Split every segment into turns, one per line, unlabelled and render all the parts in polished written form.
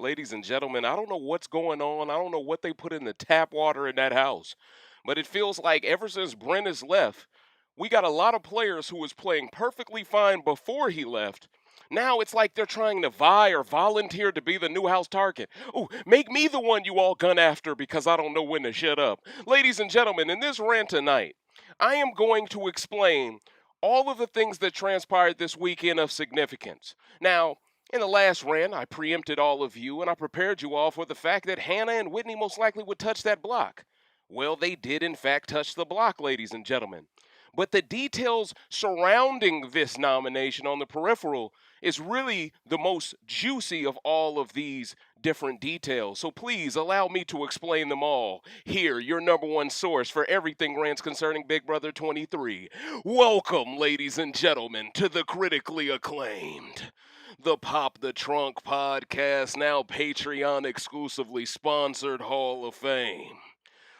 Ladies and gentlemen, I don't know what's going on. I don't know what they put in the tap water in that house. But it feels like ever since Brent has left, we got a lot of players who was playing perfectly fine before he left. Now it's like they're trying to vie or volunteer to be the new house target. Ooh, make me the one you all gun after because I don't know when to shut up. Ladies and gentlemen, in this rant tonight, I am going to explain all of the things that transpired this weekend of significance. Now, in the last rant, I preempted all of you and I prepared you all for the fact that Hannah and Whitney most likely would touch that block. Well, they did in fact touch the block, ladies and gentlemen. But the details surrounding this nomination on the peripheral is really the most juicy of all of these different details. So please allow me to explain them all. Here, your number one source for everything rants concerning Big Brother 23. Welcome, ladies and gentlemen, to the critically acclaimed, the Pop the Trunk podcast, now Patreon exclusively sponsored Hall of Fame.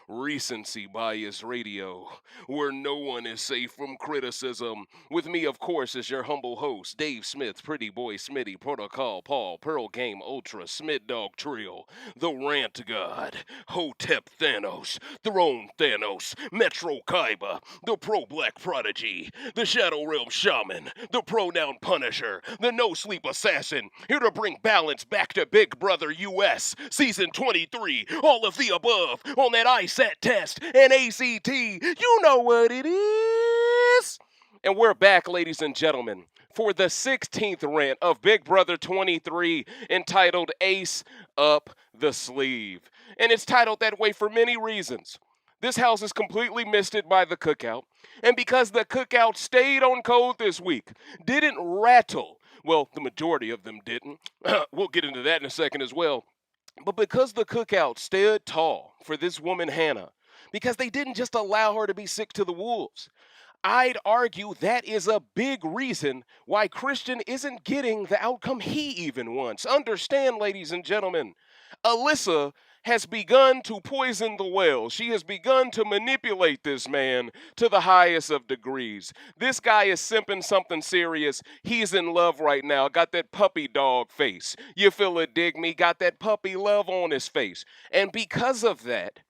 Recency Bias Radio, where no one is safe from criticism. With me, of course, is your humble host, Dave Smith, Pretty Boy Smitty, Protocol Paul, Pearl Game Ultra, Smith Dog Trio, The Rant God, Hotep Thanos, Throne Thanos, Metro Kaiba, the Pro Black Prodigy, the Shadow Realm Shaman, the Pronoun Punisher, the No Sleep Assassin, here to bring balance back to Big Brother US, Season 23, all of the above, on that ISAT test and ACT, you know what it is. And we're back, ladies and gentlemen, for the 16th rant of Big Brother 23, entitled Ace Up the Sleeve. And it's titled that way for many reasons. This house is completely missed it by the cookout, and because the cookout stayed on code this week, didn't rattle. Well, the majority of them didn't. We'll get into that in a second as well. But because the cookout stood tall for this woman, Hannah, because they didn't just allow her to be sick to the wolves, I'd argue that is a big reason why Christian isn't getting the outcome he even wants. Understand, ladies and gentlemen, Alyssa has begun to poison the well. She has begun to manipulate this man to the highest of degrees. This guy is simping something serious. He's in love right now. Got that puppy dog face. You feel it, dig me? Got that puppy love on his face. And because of that,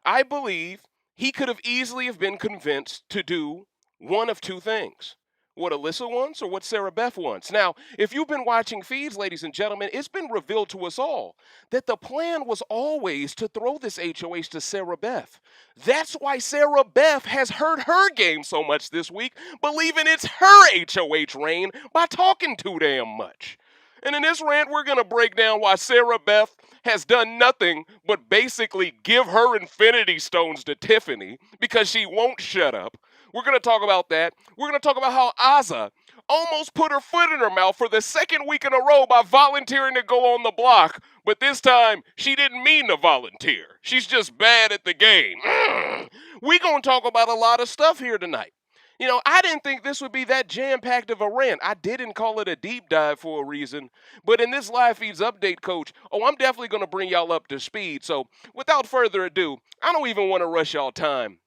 I believe he could have easily have been convinced to do one of two things. What Alyssa wants or what Sarah Beth wants. Now, if you've been watching feeds, ladies and gentlemen, it's been revealed to us all that the plan was always to throw this HOH to Sarah Beth. That's why Sarah Beth has hurt her game so much this week, believing it's her HOH reign by talking too damn much. And in this rant, we're going to break down why Sarah Beth has done nothing but basically give her Infinity Stones to Tiffany because she won't shut up. We're going to talk about that. We're going to talk about how Azah almost put her foot in her mouth for the second week in a row by volunteering to go on the block. But this time, she didn't mean to volunteer. She's just bad at the game. We're going to talk about a lot of stuff here tonight. You know, I didn't think this would be that jam-packed of a rant. I didn't call it a deep dive for a reason. But in this live feeds update, coach, I'm definitely going to bring y'all up to speed. So without further ado, I don't even want to rush y'all time.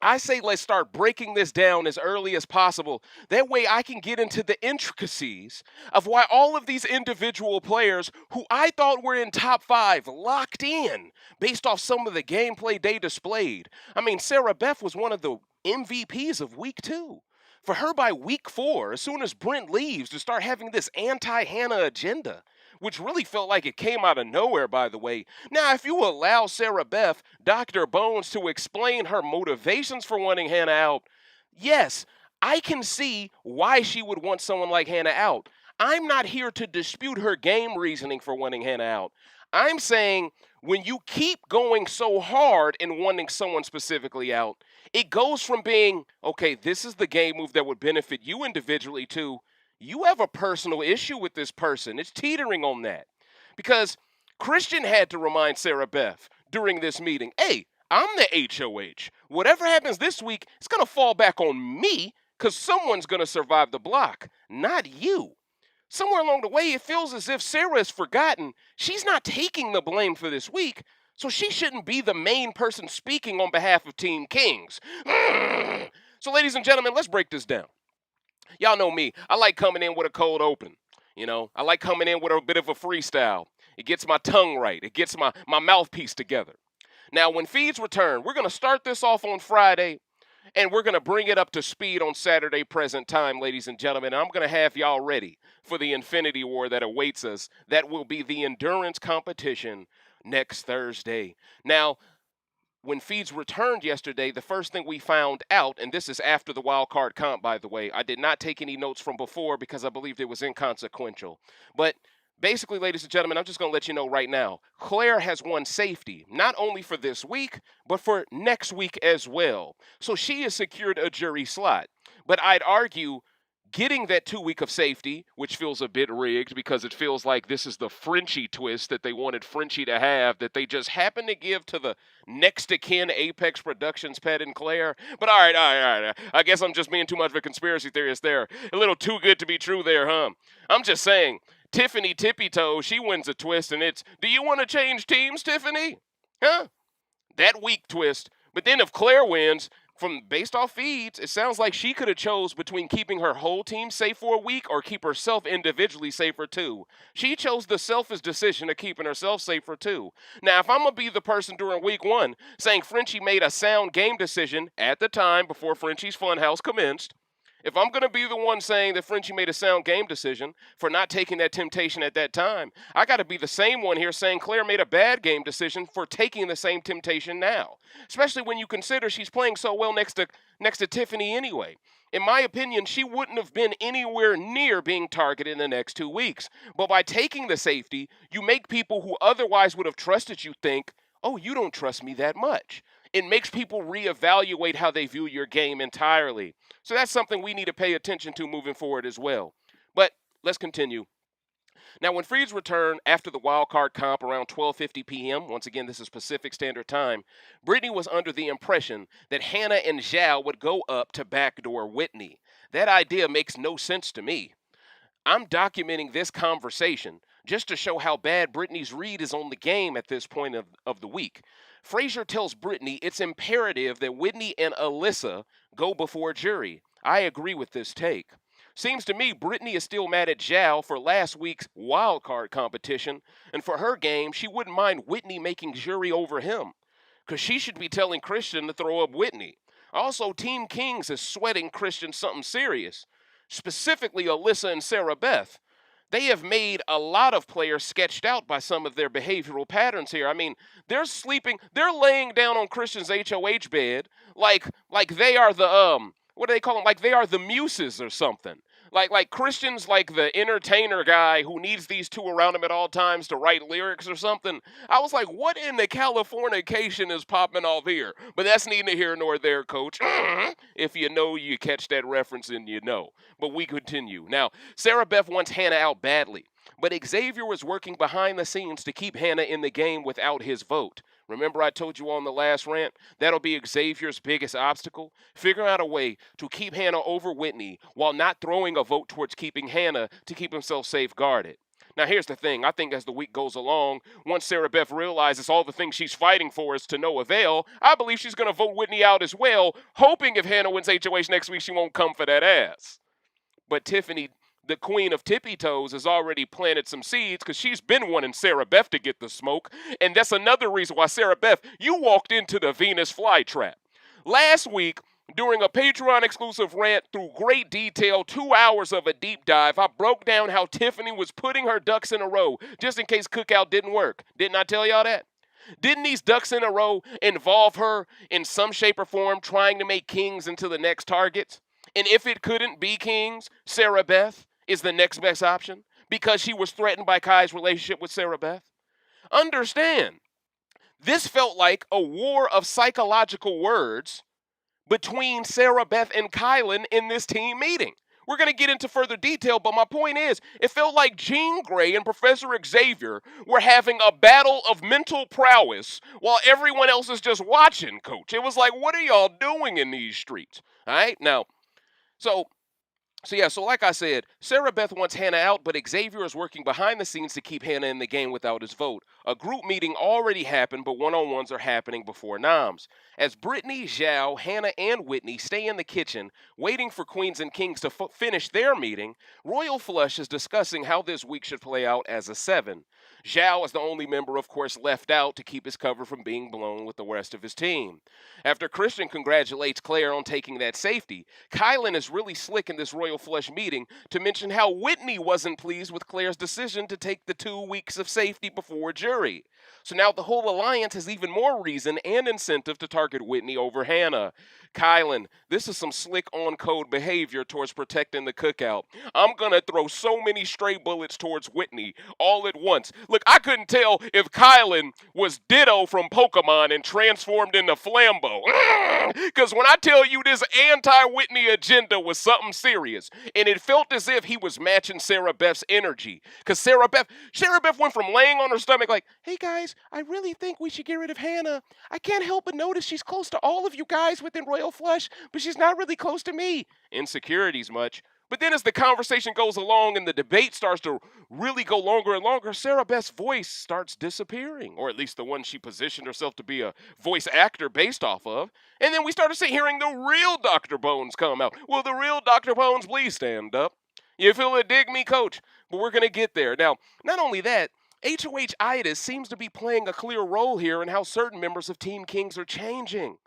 I say let's start breaking this down as early as possible. That way I can get into the intricacies of why all of these individual players who I thought were in top 5 locked in based off some of the gameplay they displayed. I mean, Sarah Beth was one of the MVPs of week 2. For her by week 4, as soon as Brent leaves, to start having this anti-Hannah agenda, which really felt like it came out of nowhere, by the way. Now, if you allow Sarah Beth, Dr. Bones, to explain her motivations for wanting Hannah out, yes, I can see why she would want someone like Hannah out. I'm not here to dispute her game reasoning for wanting Hannah out. I'm saying when you keep going so hard in wanting someone specifically out, it goes from being, okay, this is the game move that would benefit you individually, to you have a personal issue with this person. It's teetering on that. Because Christian had to remind Sarah Beth during this meeting, hey, I'm the HOH. Whatever happens this week, it's going to fall back on me because someone's going to survive the block, not you. Somewhere along the way, it feels as if Sarah has forgotten she's not taking the blame for this week, so she shouldn't be the main person speaking on behalf of Team Kings. So, ladies and gentlemen, let's break this down. Y'all know me. I like coming in with a cold open. You know, I like coming in with a bit of a freestyle. It gets my tongue right. It gets my mouthpiece together. Now, when feeds return, we're going to start this off on Friday, and we're going to bring it up to speed on Saturday present time, ladies and gentlemen. And I'm going to have y'all ready for the Infinity War that awaits us. That will be the endurance competition next Thursday. Now, when feeds returned yesterday, the first thing we found out, and this is after the wild card comp, by the way, I did not take any notes from before because I believed it was inconsequential. But basically, ladies and gentlemen, I'm just going to let you know right now, Claire has won safety, not only for this week, but for next week as well. So she has secured a jury slot. But I'd argue getting that 2 week of safety, which feels a bit rigged because it feels like this is the Frenchie twist that they wanted Frenchie to have, that they just happened to give to the next to kin Apex Productions pet and Claire. But all right. I guess I'm just being too much of a conspiracy theorist there. A little too good to be true there, huh? I'm just saying, Tiffany Tippy Toe, she wins a twist, and it's, do you want to change teams, Tiffany? Huh? That weak twist. But then if Claire wins, from based off feeds, it sounds like she could have chose between keeping her whole team safe for a week or keep herself individually safe for 2. She chose the selfish decision of keeping herself safe for 2. Now, if I'm going to be the person during week 1 saying Frenchie made a sound game decision at the time before Frenchie's Funhouse commenced, if I'm going to be the one saying that Frenchie made a sound game decision for not taking that temptation at that time, I got to be the same one here saying Claire made a bad game decision for taking the same temptation now. Especially when you consider she's playing so well next to Tiffany anyway. In my opinion, she wouldn't have been anywhere near being targeted in the next 2 weeks. But by taking the safety, you make people who otherwise would have trusted you think, oh, you don't trust me that much. It makes people reevaluate how they view your game entirely. So that's something we need to pay attention to moving forward as well. But let's continue. Now, when Freeds return after the wild card comp around 12:50 p.m., once again, this is Pacific Standard Time, Brittany was under the impression that Hannah and Zhao would go up to backdoor Whitney. That idea makes no sense to me. I'm documenting this conversation just to show how bad Brittany's read is on the game at this point of the week. Frazier tells Brittany it's imperative that Whitney and Alyssa go before jury. I agree with this take. Seems to me Brittany is still mad at Zhao for last week's wild card competition, and for her game, she wouldn't mind Whitney making jury over him, because she should be telling Christian to throw up Whitney. Also, Team Kings is sweating Christian something serious, specifically Alyssa and Sarah Beth. They have made a lot of players sketched out by some of their behavioral patterns here. I mean, they're laying down on Christian's HOH bed like they are the what do they call them? Like they are the muses or something. Like Christian's like the entertainer guy who needs these two around him at all times to write lyrics or something. I was like, what in the Californication is popping off here? But that's neither here nor there, coach. If you know, you catch that reference and you know. But we continue. Now, Sarah Beth wants Hannah out badly, but Xavier was working behind the scenes to keep Hannah in the game without his vote. Remember I told you on the last rant? That'll be Xavier's biggest obstacle. Figure out a way to keep Hannah over Whitney while not throwing a vote towards keeping Hannah to keep himself safeguarded. Now here's the thing. I think as the week goes along, once Sarah Beth realizes all the things she's fighting for is to no avail, I believe she's going to vote Whitney out as well, hoping if Hannah wins HOH next week, she won't come for that ass. But Tiffany, the queen of tippy toes, has already planted some seeds because she's been wanting Sarah Beth to get the smoke. And that's another reason why, Sarah Beth, you walked into the Venus flytrap. Last week, during a Patreon exclusive rant through great detail, 2 hours of a deep dive, I broke down how Tiffany was putting her ducks in a row just in case Cookout didn't work. Didn't I tell y'all that? Didn't these ducks in a row involve her in some shape or form trying to make Kings into the next targets? And if it couldn't be Kings, Sarah Beth is the next best option because she was threatened by Kai's relationship with Sarah Beth? Understand, this felt like a war of psychological words between Sarah Beth and Kylan in this team meeting. We're going to get into further detail, but my point is, it felt like Jean Grey and Professor Xavier were having a battle of mental prowess while everyone else is just watching, coach. It was like, what are y'all doing in these streets? All right, now, so So like I said, Sarah Beth wants Hannah out, but Xavier is working behind the scenes to keep Hannah in the game without his vote. A group meeting already happened, but one-on-ones are happening before noms. As Brittany, Zhao, Hannah, and Whitney stay in the kitchen, waiting for Queens and Kings to finish their meeting, Royal Flush is discussing how this week should play out as a 7. Zhao is the only member, of course, left out to keep his cover from being blown with the rest of his team. After Christian congratulates Claire on taking that safety, Kylan is really slick in this Royal Flush meeting to mention how Whitney wasn't pleased with Claire's decision to take the 2 weeks of safety before jury. So now the whole alliance has even more reason and incentive to target Whitney over Hannah. Kylan, this is some slick on code behavior towards protecting the cookout. I'm gonna throw so many stray bullets towards Whitney all at once. Look, I couldn't tell if Kylan was Ditto from Pokemon and transformed into Flambo. Because when I tell you this anti-Whitney agenda was something serious, and it felt as if he was matching Sarah Beth's energy. Because Sarah Beth went from laying on her stomach like, hey guys, I really think we should get rid of Hannah. I can't help but notice she's close to all of you guys within Royal Flush, but she's not really close to me. Insecurities much. But then as the conversation goes along and the debate starts to really go longer and longer, Sarah Beth's voice starts disappearing, or at least the one she positioned herself to be a voice actor based off of. And then we started hearing the real Dr. Bones come out. Will the real Dr. Bones please stand up? You feel it, dig me, coach? But we're going to get there. Now, not only that, HOH Itis seems to be playing a clear role here in how certain members of Team Kings are changing.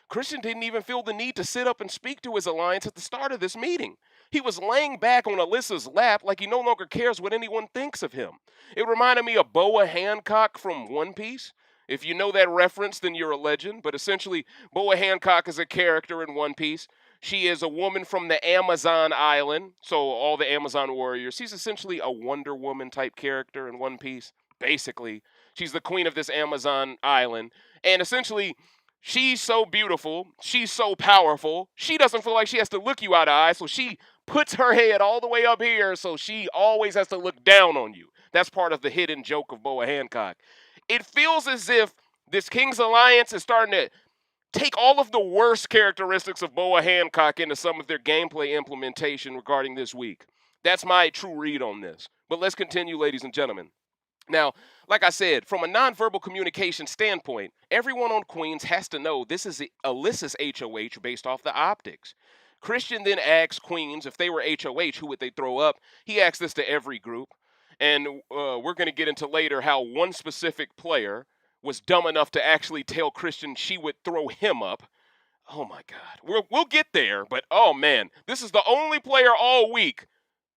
Christian didn't even feel the need to sit up and speak to his alliance at the start of this meeting. He was laying back on Alyssa's lap like he no longer cares what anyone thinks of him. It reminded me of Boa Hancock from One Piece. If you know that reference, then you're a legend. But essentially, Boa Hancock is a character in One Piece. She is a woman from the Amazon island, so all the Amazon warriors. She's essentially a Wonder Woman type character in One Piece. Basically, she's the queen of this Amazon island. And essentially, she's so beautiful, she's so powerful, she doesn't feel like she has to look you out of the eye, so she puts her head all the way up here, so she always has to look down on you. That's part of the hidden joke of Boa Hancock. It feels as if this King's Alliance is starting to take all of the worst characteristics of Boa Hancock into some of their gameplay implementation regarding this week. That's my true read on this. But let's continue, ladies and gentlemen. Now, like I said, from a nonverbal communication standpoint, everyone on Queens has to know this is Alyssa's HOH based off the optics. Christian then asks Queens if they were HOH, who would they throw up? He asks this to every group. And we're going to get into later how one specific player was dumb enough to actually tell Christian she would throw him up. Oh my God. We'll get there, but oh man, this is the only player all week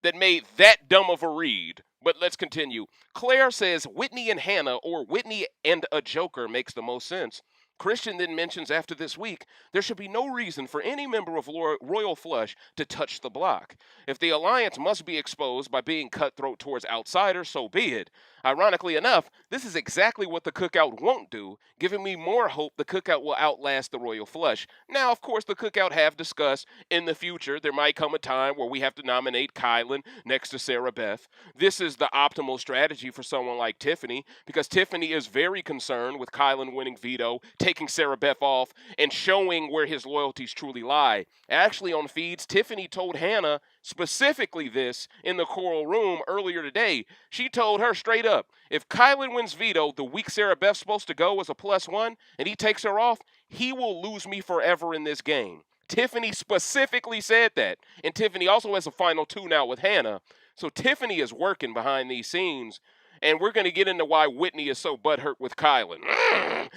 that made that dumb of a read. But let's continue. Claire says Whitney and Hannah, or Whitney and a Joker, makes the most sense. Christian then mentions after this week, there should be no reason for any member of Royal Flush to touch the block. If the alliance must be exposed by being cutthroat towards outsiders, so be it. Ironically enough, this is exactly what the Cookout won't do, giving me more hope the Cookout will outlast the Royal Flush. Now, of course, the Cookout have discussed in the future there might come a time where we have to nominate Kylan next to Sarah Beth. This is the optimal strategy for someone like Tiffany, because Tiffany is very concerned with Kylan winning veto, taking Sarah Beth off, and showing where his loyalties truly lie. Actually, on feeds, Tiffany told Hannah specifically this in the Coral Room earlier today. She told her straight up, if Kylan wins veto the week Sarah Beth's supposed to go as a +1 and he takes her off, he will lose me forever in this game. Tiffany specifically said that. And Tiffany also has a final 2 now with Hannah. So Tiffany is working behind these scenes. And we're going to get into why Whitney is so butthurt with Kylan.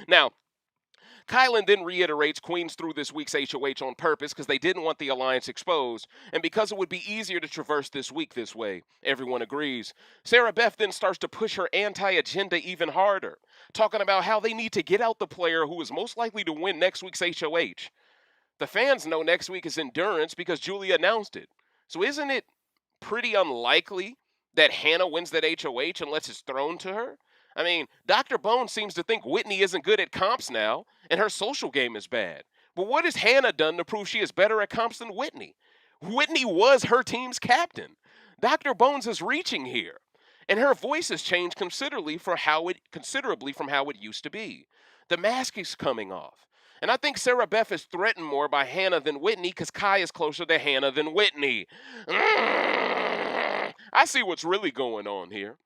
Now, Kylan then reiterates Queens threw this week's HOH on purpose because they didn't want the alliance exposed, and because it would be easier to traverse this week this way. Everyone agrees. Sarah Beth then starts to push her anti-agenda even harder, talking about how they need to get out the player who is most likely to win next week's HOH. The fans know next week is Endurance because Julie announced it. So isn't it pretty unlikely that Hannah wins that HOH unless it's thrown to her? I mean, Dr. Bones seems to think Whitney isn't good at comps now, and her social game is bad. But what has Hannah done to prove she is better at comps than Whitney? Whitney was her team's captain. Dr. Bones is reaching here, and her voice has changed considerably from how it used to be. The mask is coming off. And I think Sarah Beth is threatened more by Hannah than Whitney because Kai is closer to Hannah than Whitney. I see what's really going on here.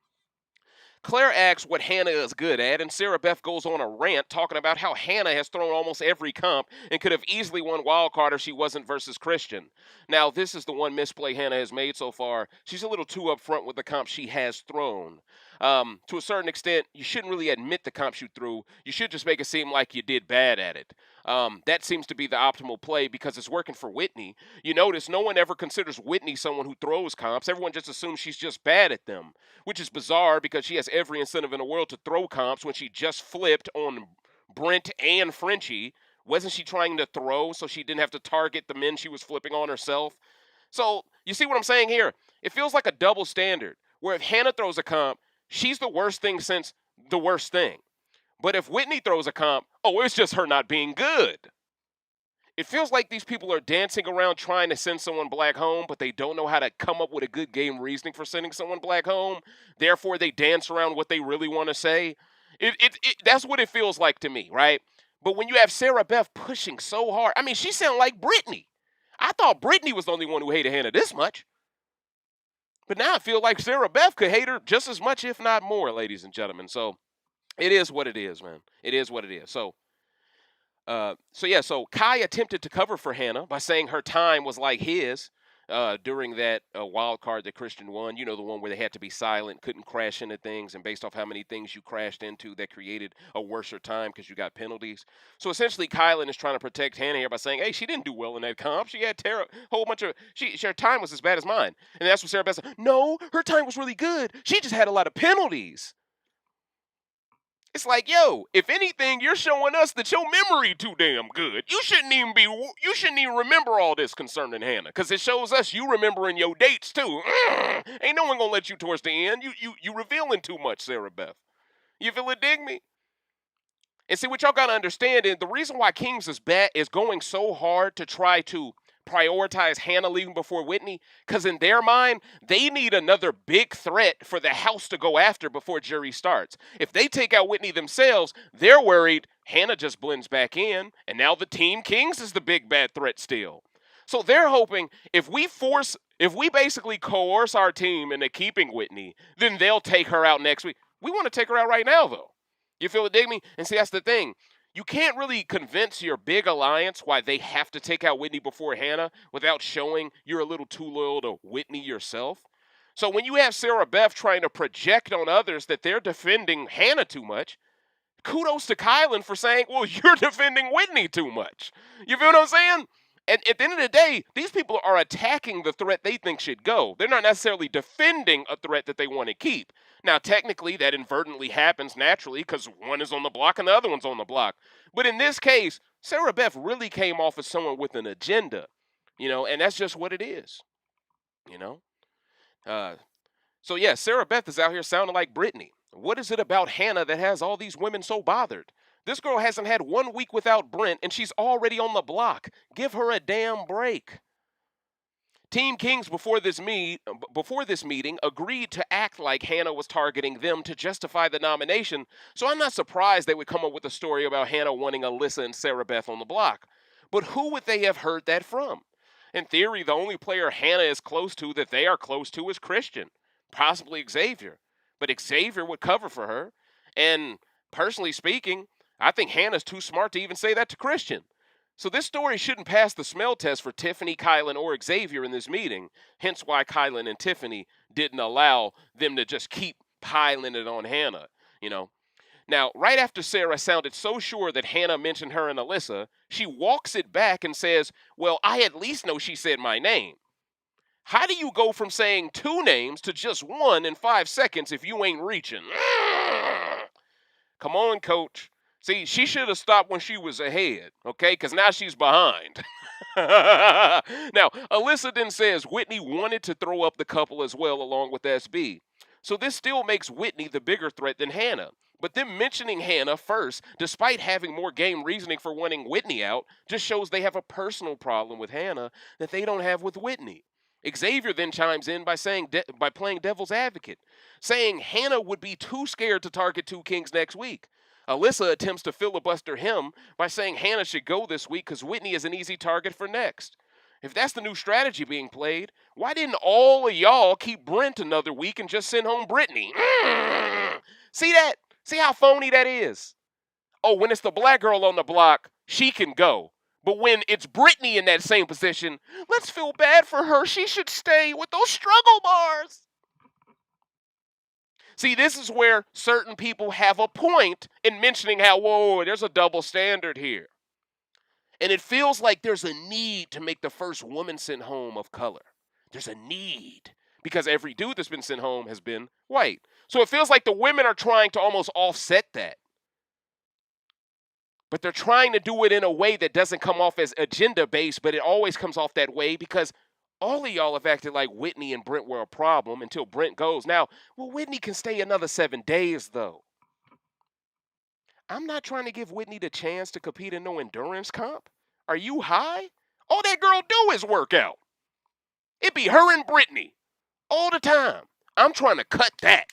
Claire asks what Hannah is good at, and Sarah Beth goes on a rant talking about how Hannah has thrown almost every comp and could have easily won wildcard if she wasn't versus Christian. Now, this is the one misplay Hannah has made so far. She's a little too upfront with the comp she has thrown. To a certain extent, you shouldn't really admit the comps you threw. You should just make it seem like you did bad at it. That seems to be the optimal play because it's working for Whitney. You notice no one ever considers Whitney someone who throws comps. Everyone just assumes she's just bad at them, which is bizarre because she has every incentive in the world to throw comps when she just flipped on Brent and Frenchie. Wasn't she trying to throw so she didn't have to target the men she was flipping on herself? So, you see what I'm saying here? It feels like a double standard, where if Hannah throws a comp, she's the worst thing since the worst thing. But if Whitney throws a comp, oh, it's just her not being good. It feels like these people are dancing around trying to send someone black home, but they don't know how to come up with a good game reasoning for sending someone black home. Therefore, they dance around what they really want to say. That's what it feels like to me, right? But when you have Sarah Beth pushing so hard, I mean, she sounded like Brittany. I thought Brittany was the only one who hated Hannah this much. But now I feel like Sarah Beth could hate her just as much, if not more, ladies and gentlemen. So it is what it is, man. It is what it is. So Kai attempted to cover for Hannah by saying her time was like his during that wild card that Christian won. You know, the one where they had to be silent, couldn't crash into things, and based off how many things you crashed into, that created a worser time because you got penalties. So essentially, Kylan is trying to protect Hannah here by saying, hey, she didn't do well in that comp. She had whole bunch of, her time was as bad as mine. And that's what Sarah Beth said. No, her time was really good. She just had a lot of penalties. It's like, yo, if anything, you're showing us that your memory too damn good. You shouldn't even remember all this concerning Hannah, because it shows us you remembering your dates too. Ain't no one gonna let you towards the end. You revealing too much, Sarah Beth. You feel it, dig me? And see, what y'all gotta understand is the reason why Kings is going so hard to try to prioritize Hannah leaving before Whitney, because in their mind, they need another big threat for the house to go after before jury starts. If they take out Whitney themselves, they're worried Hannah just blends back in, and now the Team Kings is the big bad threat still. So they're hoping if we basically coerce our team into keeping Whitney, then they'll take her out next week. We want to take her out right now, though. You feel it, dig me? And see, that's the thing. You can't really convince your big alliance why they have to take out Whitney before Hannah without showing you're a little too loyal to Whitney yourself. So when you have Sarah Beth trying to project on others that they're defending Hannah too much, kudos to Kylan for saying, well, you're defending Whitney too much. You feel what I'm saying? And at the end of the day, these people are attacking the threat they think should go. They're not necessarily defending a threat that they want to keep. Now, technically, that inadvertently happens naturally because one is on the block and the other one's on the block. But in this case, Sarah Beth really came off as someone with an agenda, and that's just what it is, So, yeah, Sarah Beth is out here sounding like Brittany. What is it about Hannah that has all these women so bothered? This girl hasn't had 1 week without Brent, and she's already on the block. Give her a damn break. Team Kings before this meeting agreed to act like Hannah was targeting them to justify the nomination, so I'm not surprised they would come up with a story about Hannah wanting Alyssa and Sarah Beth on the block. But who would they have heard that from? In theory, the only player Hannah is close to that they are close to is Christian, possibly Xavier. But Xavier would cover for her, and personally speaking, I think Hannah's too smart to even say that to Christian. So this story shouldn't pass the smell test for Tiffany, Kylan, or Xavier in this meeting, hence why Kylan and Tiffany didn't allow them to just keep piling it on Hannah, Now, right after Sarah sounded so sure that Hannah mentioned her and Alyssa, she walks it back and says, well, I at least know she said my name. How do you go from saying 2 names to just 1 in 5 seconds if you ain't reaching? Come on, coach. See, she should have stopped when she was ahead, okay? Because now she's behind. Now, Alyssa then says Whitney wanted to throw up the couple as well along with SB. So this still makes Whitney the bigger threat than Hannah. But them mentioning Hannah first, despite having more game reasoning for wanting Whitney out, just shows they have a personal problem with Hannah that they don't have with Whitney. Xavier then chimes in by playing devil's advocate, saying Hannah would be too scared to target 2 Kings next week. Alyssa attempts to filibuster him by saying Hannah should go this week because Whitney is an easy target for next. If that's the new strategy being played, why didn't all of y'all keep Brent another week and just send home Brittany? See that? See how phony that is? Oh, when it's the black girl on the block, she can go. But when it's Brittany in that same position, let's feel bad for her. She should stay with those struggle bars. See, this is where certain people have a point in mentioning how, whoa, there's a double standard here. And it feels like there's a need to make the first woman sent home of color. There's a need because every dude that's been sent home has been white. So it feels like the women are trying to almost offset that. But they're trying to do it in a way that doesn't come off as agenda-based, but it always comes off that way because all of y'all have acted like Whitney and Brent were a problem until Brent goes. Now, well, Whitney can stay another 7 days, though. I'm not trying to give Whitney the chance to compete in no endurance comp. Are you high? All that girl do is work out. It be her and Brittany all the time. I'm trying to cut that.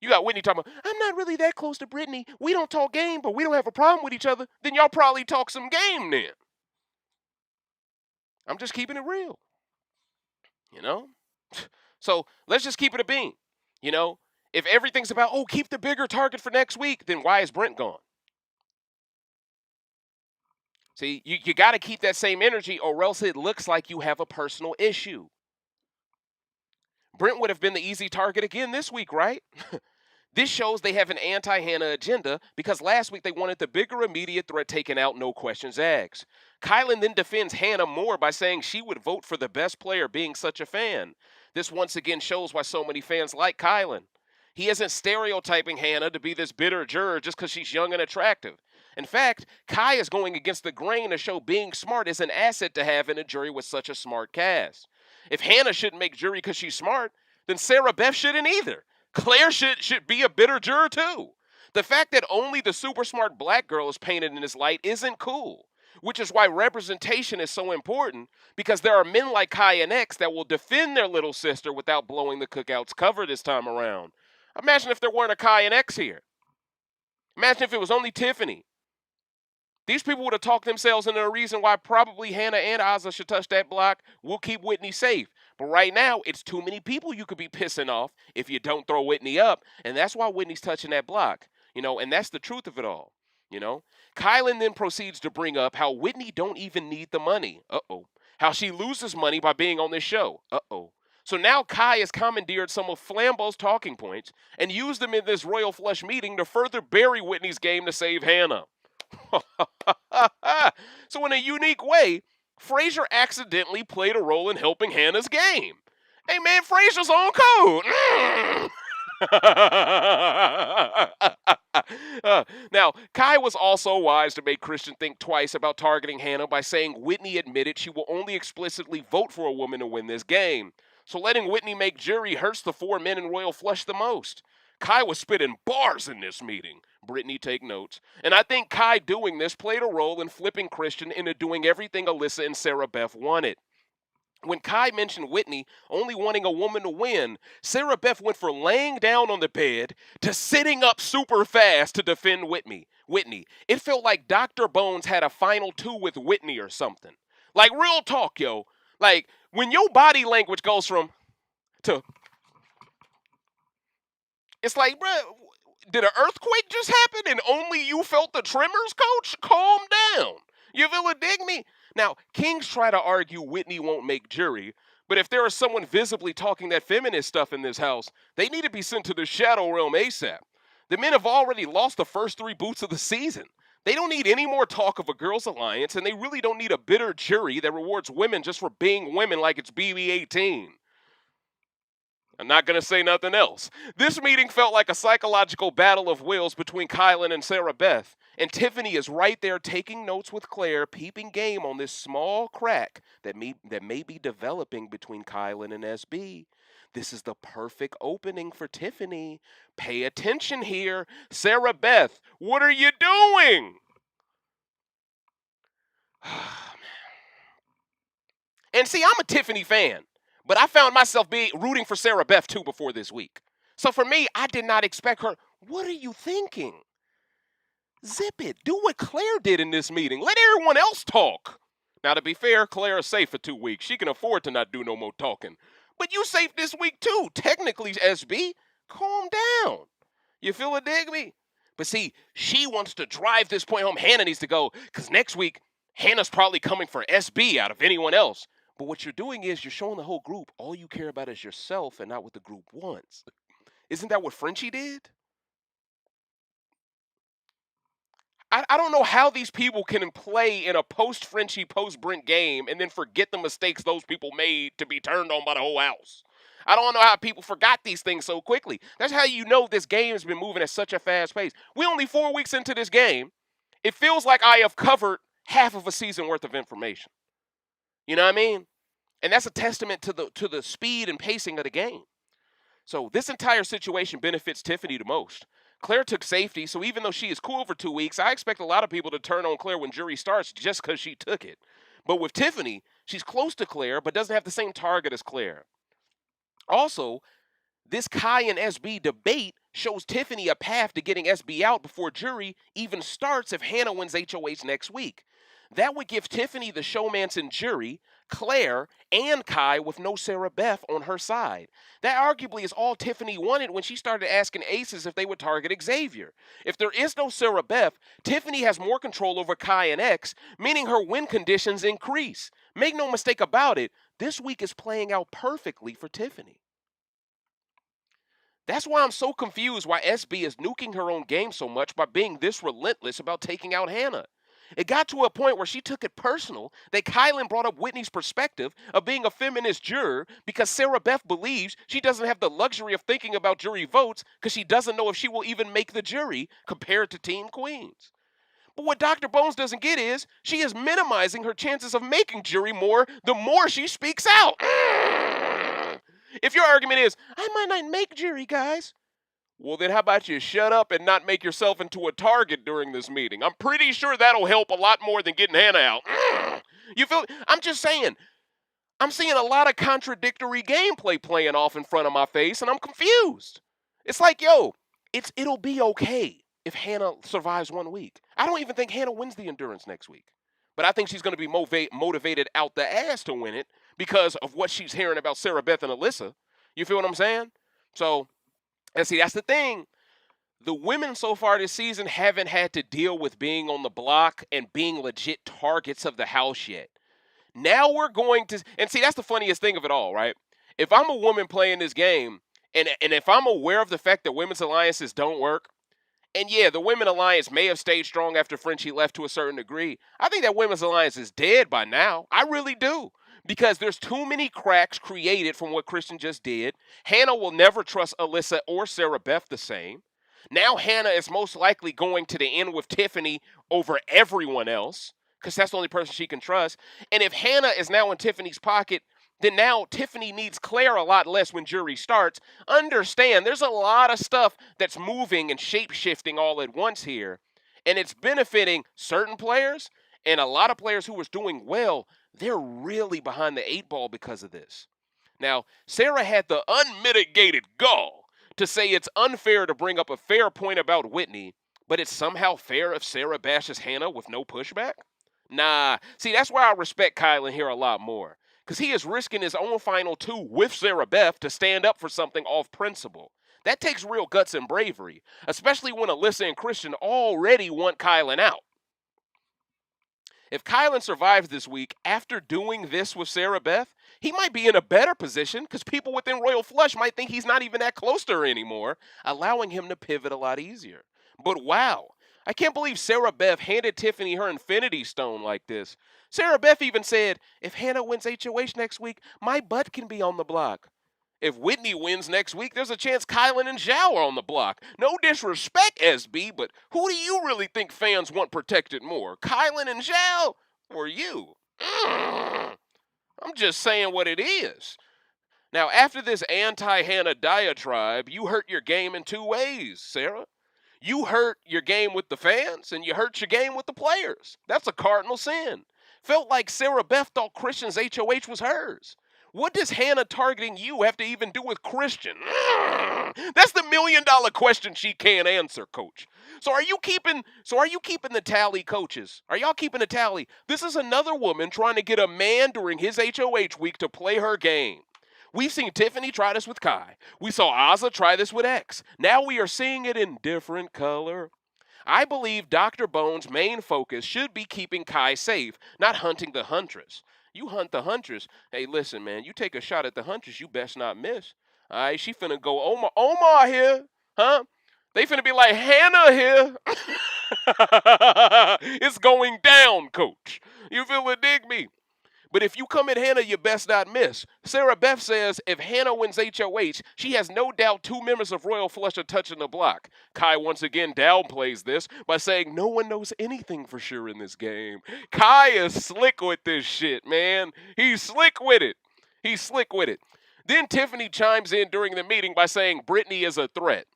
You got Whitney talking about, I'm not really that close to Brittany. We don't talk game, but we don't have a problem with each other. Then y'all probably talk some game then. I'm just keeping it real. You know? So let's just keep it a bean. You know? If everything's about, oh, keep the bigger target for next week, then why is Brent gone? See, you got to keep that same energy or else it looks like you have a personal issue. Brent would have been the easy target again this week, right? This shows they have an anti-Hannah agenda because last week they wanted the bigger immediate threat taken out, no questions asked. Kylan then defends Hannah more by saying she would vote for the best player being such a fan. This once again shows why so many fans like Kylan. He isn't stereotyping Hannah to be this bitter juror just because she's young and attractive. In fact, Kai is going against the grain to show being smart is an asset to have in a jury with such a smart cast. If Hannah shouldn't make jury because she's smart, then Sarah Beth shouldn't either. Claire should be a bitter juror too. The fact that only the super smart black girl is painted in this light isn't cool, which is why representation is so important because there are men like Kai and X that will defend their little sister without blowing the Cookout's cover this time around. Imagine if there weren't a Kai and X here. Imagine if it was only Tiffany. These people would have talked themselves into a reason why probably Hannah and Ozza should touch that block. We'll keep Whitney safe. But right now, it's too many people you could be pissing off if you don't throw Whitney up. And that's why Whitney's touching that block. And that's the truth of it all. Kylan then proceeds to bring up how Whitney don't even need the money. Uh-oh. How she loses money by being on this show. Uh-oh. So now Kai has commandeered some of Flambeau's talking points and used them in this Royal Flush meeting to further bury Whitney's game to save Hannah. So in a unique way, Frazier accidentally played a role in helping Hannah's game. Hey man, Frazier's on code. Now, Kai was also wise to make Christian think twice about targeting Hannah by saying Whitney admitted she will only explicitly vote for a woman to win this game. So letting Whitney make jury hurts the 4 men in Royal Flush the most. Kai was spitting bars in this meeting. Brittany, take notes. And I think Kai doing this played a role in flipping Christian into doing everything Alyssa and Sarah Beth wanted. When Kai mentioned Whitney only wanting a woman to win, Sarah Beth went from laying down on the bed to sitting up super fast to defend Whitney. It felt like Dr. Bones had a final 2 with Whitney or something. Like, real talk, yo. Like, when your body language goes from to... It's like, bruh, did an earthquake just happen and only you felt the tremors, coach? Calm down. You feel it, dig me? Now, Kings try to argue Whitney won't make jury, but if there is someone visibly talking that feminist stuff in this house, they need to be sent to the Shadow Realm ASAP. The men have already lost the first 3 boots of the season. They don't need any more talk of a girls' alliance, and they really don't need a bitter jury that rewards women just for being women like it's BB18. I'm not going to say nothing else. This meeting felt like a psychological battle of wills between Kylan and Sarah Beth. And Tiffany is right there taking notes with Claire, peeping game on this small crack that may be developing between Kylan and SB. This is the perfect opening for Tiffany. Pay attention here. Sarah Beth, what are you doing? And see, I'm a Tiffany fan. But I found myself rooting for Sarah Beth, too, before this week. So for me, I did not expect her. What are you thinking? Zip it. Do what Claire did in this meeting. Let everyone else talk. Now, to be fair, Claire is safe for 2 weeks. She can afford to not do no more talking. But you safe this week too. Technically, SB, calm down. You feel it, dig me? But see, she wants to drive this point home. Hannah needs to go because next week, Hannah's probably coming for SB out of anyone else. But what you're doing is you're showing the whole group all you care about is yourself and not what the group wants. Isn't that what Frenchie did? I don't know how these people can play in a post-Frenchie, post-Brent game and then forget the mistakes those people made to be turned on by the whole house. I don't know how people forgot these things so quickly. That's how you know this game has been moving at such a fast pace. We're only 4 weeks into this game. It feels like I have covered half of a season worth of information. You know what I mean? And that's a testament to the speed and pacing of the game. So this entire situation benefits Tiffany the most. Claire took safety, so even though she is cool for 2 weeks, I expect a lot of people to turn on Claire when jury starts just because she took it. But with Tiffany, she's close to Claire, but doesn't have the same target as Claire. Also, this Kai and SB debate shows Tiffany a path to getting SB out before jury even starts if Hannah wins HOH next week. That would give Tiffany the showmance in jury, Claire, and Kai with no Sarah Beth on her side. That arguably is all Tiffany wanted when she started asking aces if they would target Xavier. If there is no Sarah Beth, Tiffany has more control over Kai and X, meaning her win conditions increase. Make no mistake about it, this week is playing out perfectly for Tiffany. That's why I'm so confused why SB is nuking her own game so much by being this relentless about taking out Hannah. It got to a point where she took it personal that Kylan brought up Whitney's perspective of being a feminist juror because Sarah Beth believes she doesn't have the luxury of thinking about jury votes because she doesn't know if she will even make the jury compared to Team Queens. But what Dr. Bones doesn't get is she is minimizing her chances of making jury more the more she speaks out. If your argument is, I might not make jury, guys, well, then how about you shut up and not make yourself into a target during this meeting? I'm pretty sure that'll help a lot more than getting Hannah out. You feel? I'm just saying. I'm seeing a lot of contradictory gameplay playing off in front of my face, and I'm confused. It's like, yo, it'll be okay if Hannah survives 1 week. I don't even think Hannah wins the endurance next week. But I think she's going to be motivated out the ass to win it because of what she's hearing about Sarah Beth and Alyssa. You feel what I'm saying? So, and see, that's the thing. The women so far this season haven't had to deal with being on the block and being legit targets of the house yet. Now we're going to, and see, that's the funniest thing of it all, right? If I'm a woman playing this game, and if I'm aware of the fact that women's alliances don't work, and yeah, the women alliance may have stayed strong after Frenchie left to a certain degree, I think that women's alliance is dead by now. I really do. Because there's too many cracks created from what Christian just did. Hannah will never trust Alyssa or Sarah Beth the same. Now Hannah is most likely going to the end with Tiffany over everyone else because that's the only person she can trust. And if Hannah is now in Tiffany's pocket, then now Tiffany needs Claire a lot less when jury starts. Understand, there's a lot of stuff that's moving and shape-shifting all at once here. And it's benefiting certain players and a lot of players who was doing well. They're really behind the 8 ball because of this. Now, Sarah had the unmitigated gall to say it's unfair to bring up a fair point about Whitney, but it's somehow fair if Sarah bashes Hannah with no pushback? Nah, see, that's where I respect Kylan here a lot more, because he is risking his own final 2 with Sarah Beth to stand up for something off principle. That takes real guts and bravery, especially when Alyssa and Christian already want Kylan out. If Kylan survives this week after doing this with Sarah Beth, he might be in a better position because people within Royal Flush might think he's not even that close to her anymore, allowing him to pivot a lot easier. But wow, I can't believe Sarah Beth handed Tiffany her Infinity Stone like this. Sarah Beth even said, if Hannah wins HOH next week, my butt can be on the block. If Whitney wins next week, there's a chance Kylan and Zhao are on the block. No disrespect, SB, but who do you really think fans want protected more? Kylan and Zhao or you? I'm just saying what it is. Now, after this anti-Hannah diatribe, you hurt your game in 2 ways, Sarah. You hurt your game with the fans, and you hurt your game with the players. That's a cardinal sin. Felt like Sarah Beth thought Christian's HOH was hers. What does Hannah targeting you have to even do with Christian? That's the $1,000,000 question she can't answer, coach. So are you keeping the tally, coaches? Are y'all keeping the tally? This is another woman trying to get a man during his HOH week to play her game. We've seen Tiffany try this with Kai. We saw Azza try this with X. Now we are seeing it in different color. I believe Dr. Bones' main focus should be keeping Kai safe, not hunting the huntress. You hunt the huntress. Hey, listen, man, you take a shot at the huntress, you best not miss. All right, she finna go Omar here, huh? They finna be like Hannah here. It's going down, coach. You feel it? Dig me. But if you come at Hannah, you best not miss. Sarah Beth says if Hannah wins HOH, she has no doubt 2 members of Royal Flush are touching the block. Kai once again downplays this by saying no one knows anything for sure in this game. Kai is slick with this shit, man. He's slick with it. He's slick with it. Then Tiffany chimes in during the meeting by saying Brittany is a threat.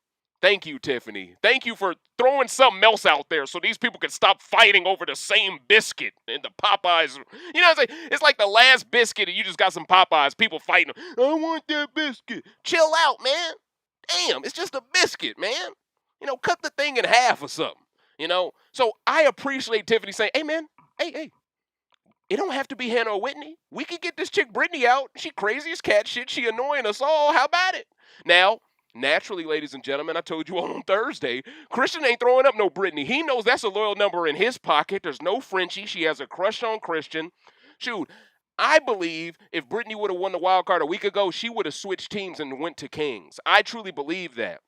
Thank you, Tiffany. Thank you for throwing something else out there so these people can stop fighting over the same biscuit and the Popeyes. You know what I'm saying? It's like the last biscuit and you just got some Popeyes. People fighting. I want that biscuit. Chill out, man. Damn, it's just a biscuit, man. Cut the thing in half or something. So I appreciate Tiffany saying, hey, man, hey. It don't have to be Hannah or Whitney. We could get this chick Brittany out. She crazy as cat shit. She annoying us all. How about it? Now, naturally, ladies and gentlemen, I told you on Thursday, Christian ain't throwing up no Brittany. He knows that's a loyal number in his pocket. There's no Frenchie. She has a crush on Christian. Shoot, I believe if Brittany would have won the wild card a week ago, she would have switched teams and went to Kings. I truly believe that.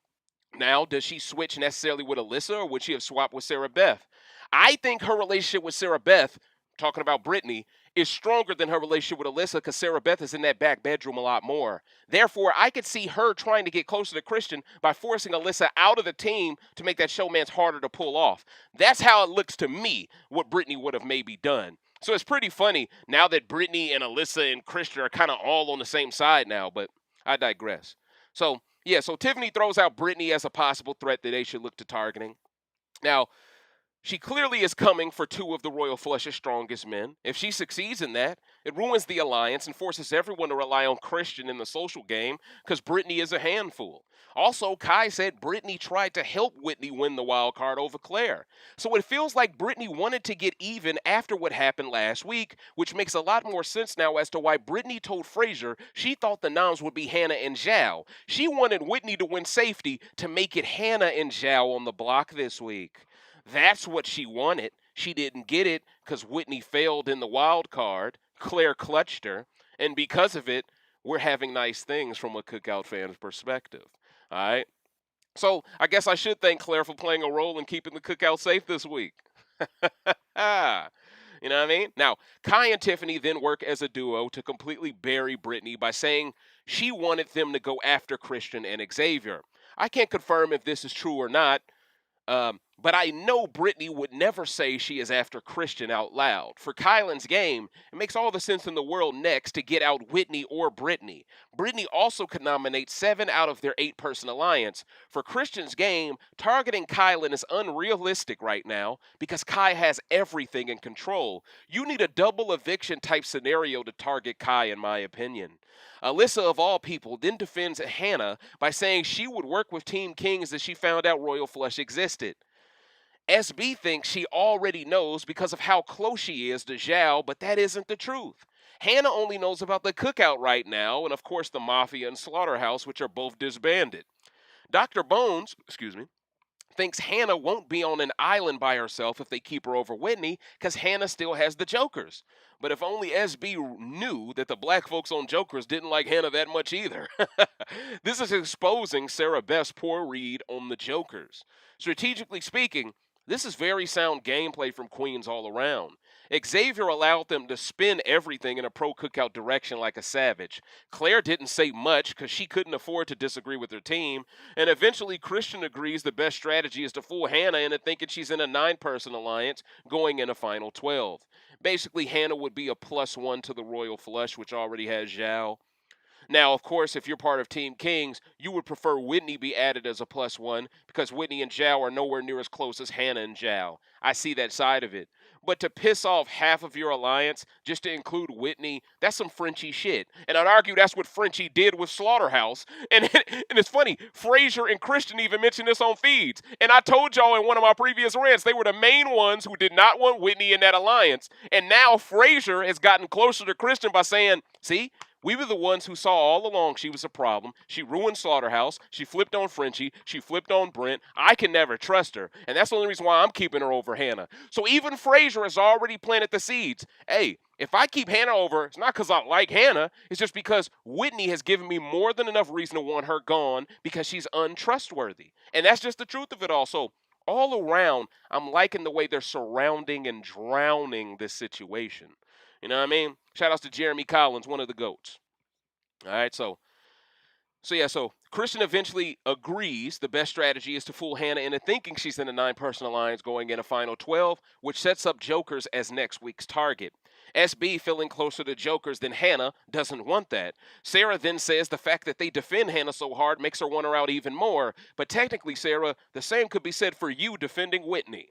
Now, does she switch necessarily with Alyssa, or would she have swapped with Sarah Beth? I think her relationship with Sarah Beth, talking about Brittany, is stronger than her relationship with Alyssa because Sarah Beth is in that back bedroom a lot more. Therefore, I could see her trying to get closer to Christian by forcing Alyssa out of the team to make that showman's harder to pull off. That's how it looks to me, what Brittany would have maybe done. So it's pretty funny now that Brittany and Alyssa and Christian are kind of all on the same side now, but I digress. So Tiffany throws out Brittany as a possible threat that they should look to targeting. Now, she clearly is coming for 2 of the Royal Flush's strongest men. If she succeeds in that, it ruins the alliance and forces everyone to rely on Christian in the social game because Brittany is a handful. Also, Kai said Brittany tried to help Whitney win the wild card over Claire. So it feels like Brittany wanted to get even after what happened last week, which makes a lot more sense now as to why Brittany told Frazier she thought the noms would be Hannah and Zhao. She wanted Whitney to win safety to make it Hannah and Zhao on the block this week. That's what she wanted. She didn't get it because Whitney failed in the wild card. Claire clutched her. And because of it, we're having nice things from a Cookout fan's perspective. All right? So I guess I should thank Claire for playing a role in keeping the Cookout safe this week. You know what I mean? Now, Kai and Tiffany then work as a duo to completely bury Brittany by saying she wanted them to go after Christian and Xavier. I can't confirm if this is true or not. But I know Brittany would never say she is after Christian out loud. For Kylan's game, it makes all the sense in the world next to get out Whitney or Brittany. Brittany also could nominate 7 out of their 8-person alliance. For Christian's game, targeting Kylan is unrealistic right now because Kai has everything in control. You need a double eviction type scenario to target Kai, in my opinion. Alyssa, of all people, then defends Hannah by saying she would work with Team Kings as she found out Royal Flush existed. SB thinks she already knows because of how close she is to Zhao, but that isn't the truth. Hannah only knows about the Cookout right now, and of course the Mafia and Slaughterhouse, which are both disbanded. Dr. Bones, thinks Hannah won't be on an island by herself if they keep her over Whitney, because Hannah still has the Jokers. But if only SB knew that the black folks on Jokers didn't like Hannah that much either. This is exposing Sarah Beth's poor read on the Jokers. Strategically speaking, this is very sound gameplay from Queens all around. Xavier allowed them to spin everything in a pro-Cookout direction like a savage. Claire didn't say much because she couldn't afford to disagree with her team. And eventually Christian agrees the best strategy is to fool Hannah into thinking she's in a 9-person alliance going in a final 12. Basically, Hannah would be a +1 to the Royal Flush, which already has Zhao. Now, of course, if you're part of Team Kings, you would prefer Whitney be added as a +1 because Whitney and Zhao are nowhere near as close as Hannah and Zhao. I see that side of it. But to piss off half of your alliance just to include Whitney, that's some Frenchie shit. And I'd argue that's what Frenchie did with Slaughterhouse. And, and it's funny, Frazier and Christian even mentioned this on feeds. And I told y'all in one of my previous rants, they were the main ones who did not want Whitney in that alliance. And now Frazier has gotten closer to Christian by saying, see, we were the ones who saw all along she was a problem. She ruined Slaughterhouse. She flipped on Frenchie. She flipped on Brent. I can never trust her. And that's the only reason why I'm keeping her over Hannah. So even Frazier has already planted the seeds. Hey, if I keep Hannah over, it's not because I like Hannah. It's just because Whitney has given me more than enough reason to want her gone because she's untrustworthy. And that's just the truth of it all. So all around, I'm liking the way they're surrounding and drowning this situation. You know what I mean? Shout outs to Jeremy Collins, one of the GOATs. All right, so Christian eventually agrees the best strategy is to fool Hannah into thinking she's in a 9-person alliance going in a final 12, which sets up Jokers as next week's target. SB, feeling closer to Jokers than Hannah, doesn't want that. Sarah then says the fact that they defend Hannah so hard makes her want her out even more. But technically, Sarah, the same could be said for you defending Whitney.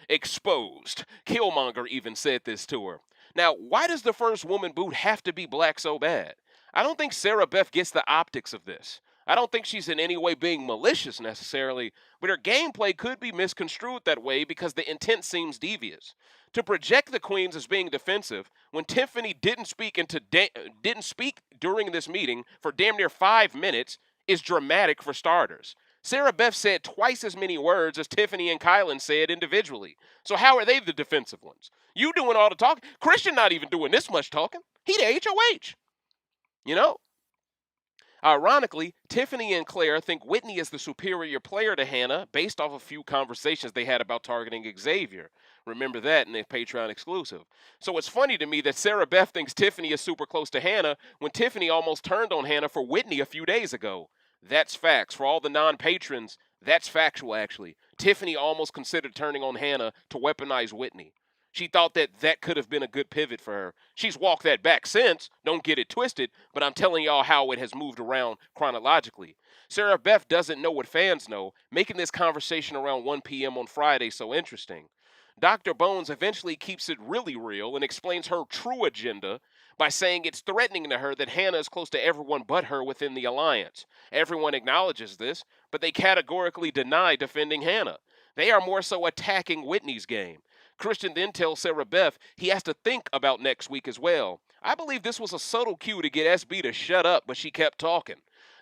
Exposed. Killmonger even said this to her. Now, why does the first woman boot have to be black so bad? I don't think Sarah Beth gets the optics of this. I don't think she's in any way being malicious necessarily, but her gameplay could be misconstrued that way because the intent seems devious. To project the queens as being defensive when Tiffany didn't speak during this meeting for damn near 5 minutes is dramatic for starters. Sarah Beth said twice as many words as Tiffany and Kylan said individually. So how are they the defensive ones? You doing all the talking. Christian not even doing this much talking. He the HOH. You know? Ironically, Tiffany and Claire think Whitney is the superior player to Hannah based off a few conversations they had about targeting Xavier. Remember that in the Patreon exclusive. So it's funny to me that Sarah Beth thinks Tiffany is super close to Hannah when Tiffany almost turned on Hannah for Whitney a few days ago. That's facts. For all the non-patrons, that's factual, actually. Tiffany almost considered turning on Hannah to weaponize Whitney. She thought that could have been a good pivot for her. She's walked that back since, don't get it twisted, but I'm telling y'all how it has moved around chronologically. Sarah Beth doesn't know what fans know, making this conversation around 1 p.m. on Friday so interesting. Dr. Bones eventually keeps it really real and explains her true agenda by saying it's threatening to her that Hannah is close to everyone but her within the alliance. Everyone acknowledges this, but they categorically deny defending Hannah. They are more so attacking Whitney's game. Christian then tells Sarah Beth he has to think about next week as well. I believe this was a subtle cue to get SB to shut up, but she kept talking.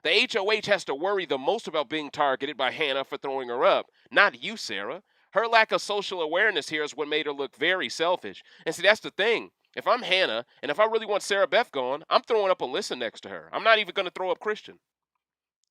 The HOH has to worry the most about being targeted by Hannah for throwing her up, not you, Sarah. Her lack of social awareness here is what made her look very selfish. And see, that's the thing. If I'm Hannah, and if I really want Sarah Beth gone, I'm throwing up Alyssa next to her. I'm not even going to throw up Christian.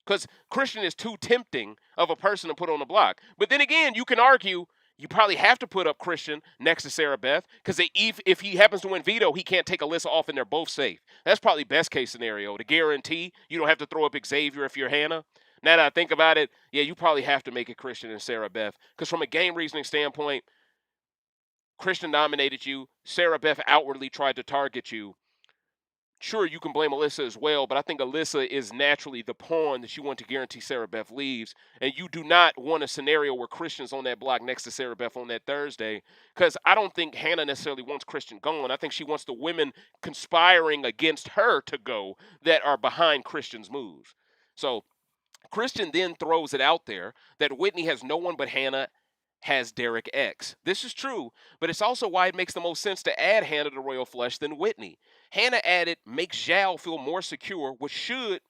Because Christian is too tempting of a person to put on the block. But then again, you can argue you probably have to put up Christian next to Sarah Beth because if he happens to win veto, he can't take Alyssa off and they're both safe. That's probably best case scenario to guarantee you don't have to throw up Xavier if you're Hannah. Now that I think about it, yeah, you probably have to make it Christian and Sarah Beth because from a game reasoning standpoint, Christian dominated you. Sarah Beth outwardly tried to target you. Sure, you can blame Alyssa as well, but I think Alyssa is naturally the pawn that you want to guarantee Sarah Beth leaves. And you do not want a scenario where Christian's on that block next to Sarah Beth on that Thursday. Because I don't think Hannah necessarily wants Christian gone. I think she wants the women conspiring against her to go that are behind Christian's move. So Christian then throws it out there that Whitney has no one but Hannah has Derek X. This is true, but it's also why it makes the most sense to add Hannah to Royal Flush than Whitney. Hannah added makes Zhao feel more secure, which should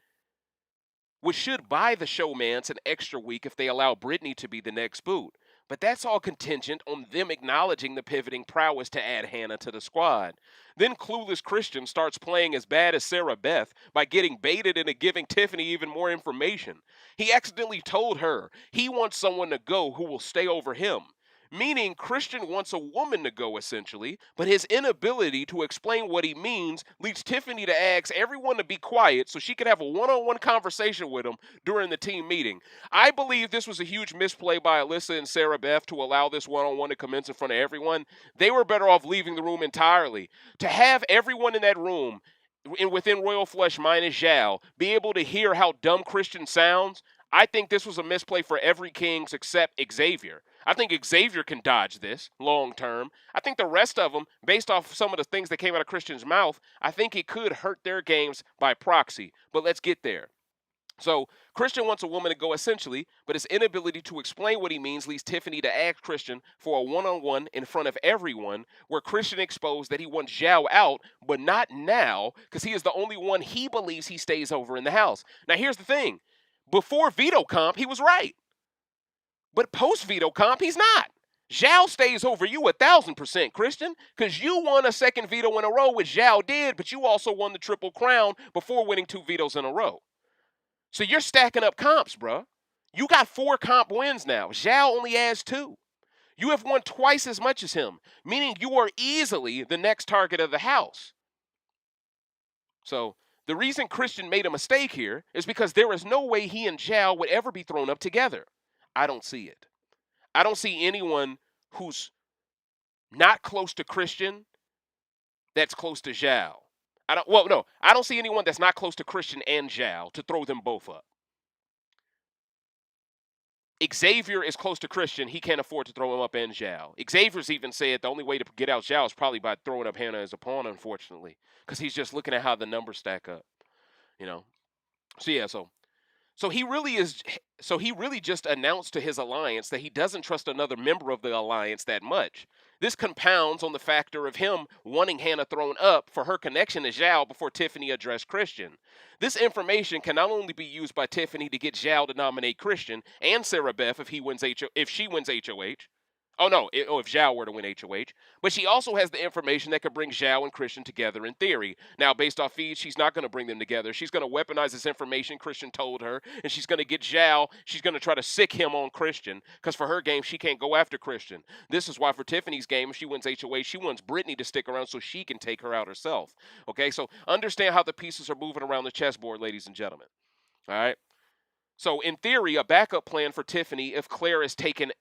buy the showmans an extra week if they allow Brittany to be the next boot. But that's all contingent on them acknowledging the pivoting prowess to add Hannah to the squad. Then clueless Christian starts playing as bad as Sarah Beth by getting baited into giving Tiffany even more information. He accidentally told her he wants someone to go who will stay over him. Meaning Christian wants a woman to go essentially, but his inability to explain what he means leads Tiffany to ask everyone to be quiet so she could have a one-on-one conversation with him during the team meeting. I believe this was a huge misplay by Alyssa and Sarah Beth to allow this one-on-one to commence in front of everyone. They were better off leaving the room entirely. To have everyone in that room within Royal Flush minus Zhao be able to hear how dumb Christian sounds, I think this was a misplay for every Kings except Xavier. I think Xavier can dodge this long term. I think the rest of them, based off some of the things that came out of Christian's mouth, I think it could hurt their games by proxy. But let's get there. So Christian wants a woman to go essentially, but his inability to explain what he means leads Tiffany to ask Christian for a one-on-one in front of everyone, where Christian exposed that he wants Zhao out, but not now, because he is the only one he believes he stays over in the house. Now here's the thing. Before veto comp, he was right. But post veto comp, he's not. Zhao stays over you 1,000%, Christian, because you won a second veto in a row, which Zhao did, but you also won the Triple Crown before winning 2 vetoes in a row. So you're stacking up comps, bro. You got 4 comp wins now. Zhao only has 2. You have won twice as much as him, meaning you are easily the next target of the house. So the reason Christian made a mistake here is because there is no way he and Zhao would ever be thrown up together. I don't see it. I don't see anyone who's not close to Christian that's close to Zhao. I don't see anyone that's not close to Christian and Zhao to throw them both up. Xavier is close to Christian. He can't afford to throw him up and Zhao. Xavier's even said the only way to get out Zhao is probably by throwing up Hannah as a pawn, unfortunately, because he's just looking at how the numbers stack up, you know. So he really just announced to his alliance that he doesn't trust another member of the alliance that much. This compounds on the factor of him wanting Hannah thrown up for her connection to Zhao before Tiffany addressed Christian. This information can not only be used by Tiffany to get Zhao to nominate Christian and Sarah Beth if she wins HOH. If Zhao were to win HOH. But she also has the information that could bring Zhao and Christian together in theory. Now, based off feeds, she's not going to bring them together. She's going to weaponize this information Christian told her, and she's going to get Zhao. She's going to try to sick him on Christian, because for her game, she can't go after Christian. This is why for Tiffany's game, if she wins HOH, she wants Brittany to stick around so she can take her out herself. Okay, so understand how the pieces are moving around the chessboard, ladies and gentlemen. All right? So, in theory, a backup plan for Tiffany if Claire is taken...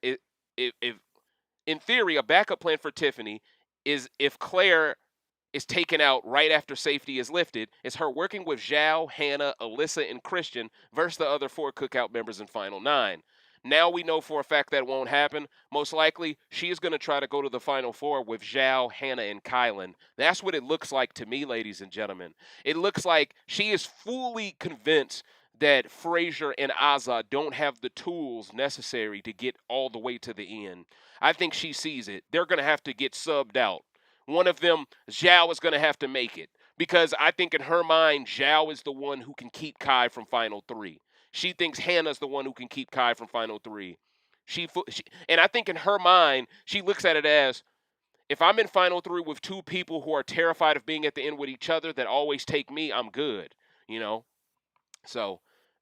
In theory, a backup plan for Tiffany is if Claire is taken out right after safety is lifted, is her working with Zhao, Hannah, Alyssa, and Christian versus the other 4 Cookout members in Final 9. Now we know for a fact that won't happen. Most likely, she is going to try to go to the Final 4 with Zhao, Hannah, and Kylan. That's what it looks like to me, ladies and gentlemen. It looks like she is fully convinced that Frazier and Azza don't have the tools necessary to get all the way to the end. I think she sees it. They're going to have to get subbed out. One of them, Zhao, is going to have to make it. Because I think in her mind, Zhao is the one who can keep Kai from Final 3. She thinks Hannah's the one who can keep Kai from Final 3. And I think in her mind, she looks at it as, if I'm in Final 3 with 2 people who are terrified of being at the end with each other that always take me, I'm good. You know? So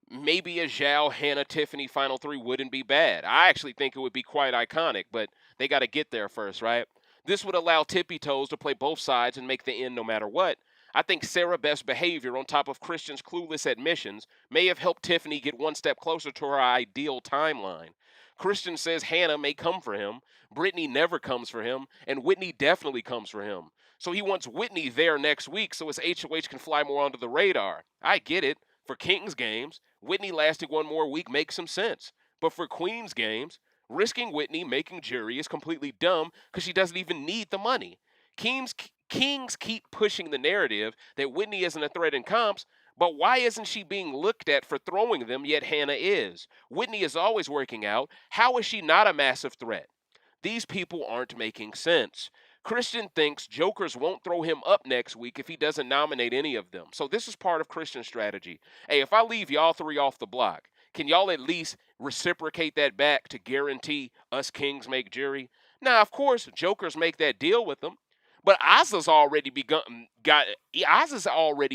maybe a Zhao, Hannah, Tiffany Final 3 wouldn't be bad. I actually think it would be quite iconic, but they got to get there first, right? This would allow Tippy Toes to play both sides and make the end no matter what. I think Sarah Beth's behavior on top of Christian's clueless admissions may have helped Tiffany get one step closer to her ideal timeline. Christian says Hannah may come for him, Brittany never comes for him, and Whitney definitely comes for him. So he wants Whitney there next week so his HOH can fly more under the radar. I get it. For King's games, Whitney lasting one more week makes some sense. But for Queen's games, risking Whitney making jury is completely dumb because she doesn't even need the money. Kings keep pushing the narrative that Whitney isn't a threat in comps, but why isn't she being looked at for throwing them, yet Hannah is? Whitney is always working out. How is she not a massive threat? These people aren't making sense. Christian thinks Jokers won't throw him up next week if he doesn't nominate any of them. So this is part of Christian's strategy. Hey, if I leave y'all 3 off the block, can y'all at least reciprocate that back to guarantee us Kings make jury? Now, of course, Jokers make that deal with them, but Azza's already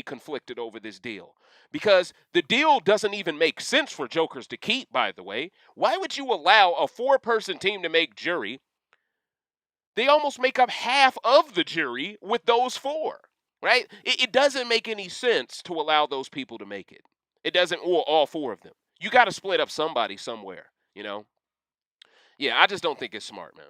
conflicted over this deal because the deal doesn't even make sense for Jokers to keep, by the way. Why would you allow a 4-person team to make jury? They almost make up half of the jury with those 4, right? It doesn't make any sense to allow those people to make it. It doesn't, or all 4 of them. You got to split up somebody somewhere, you know? Yeah, I just don't think it's smart, man.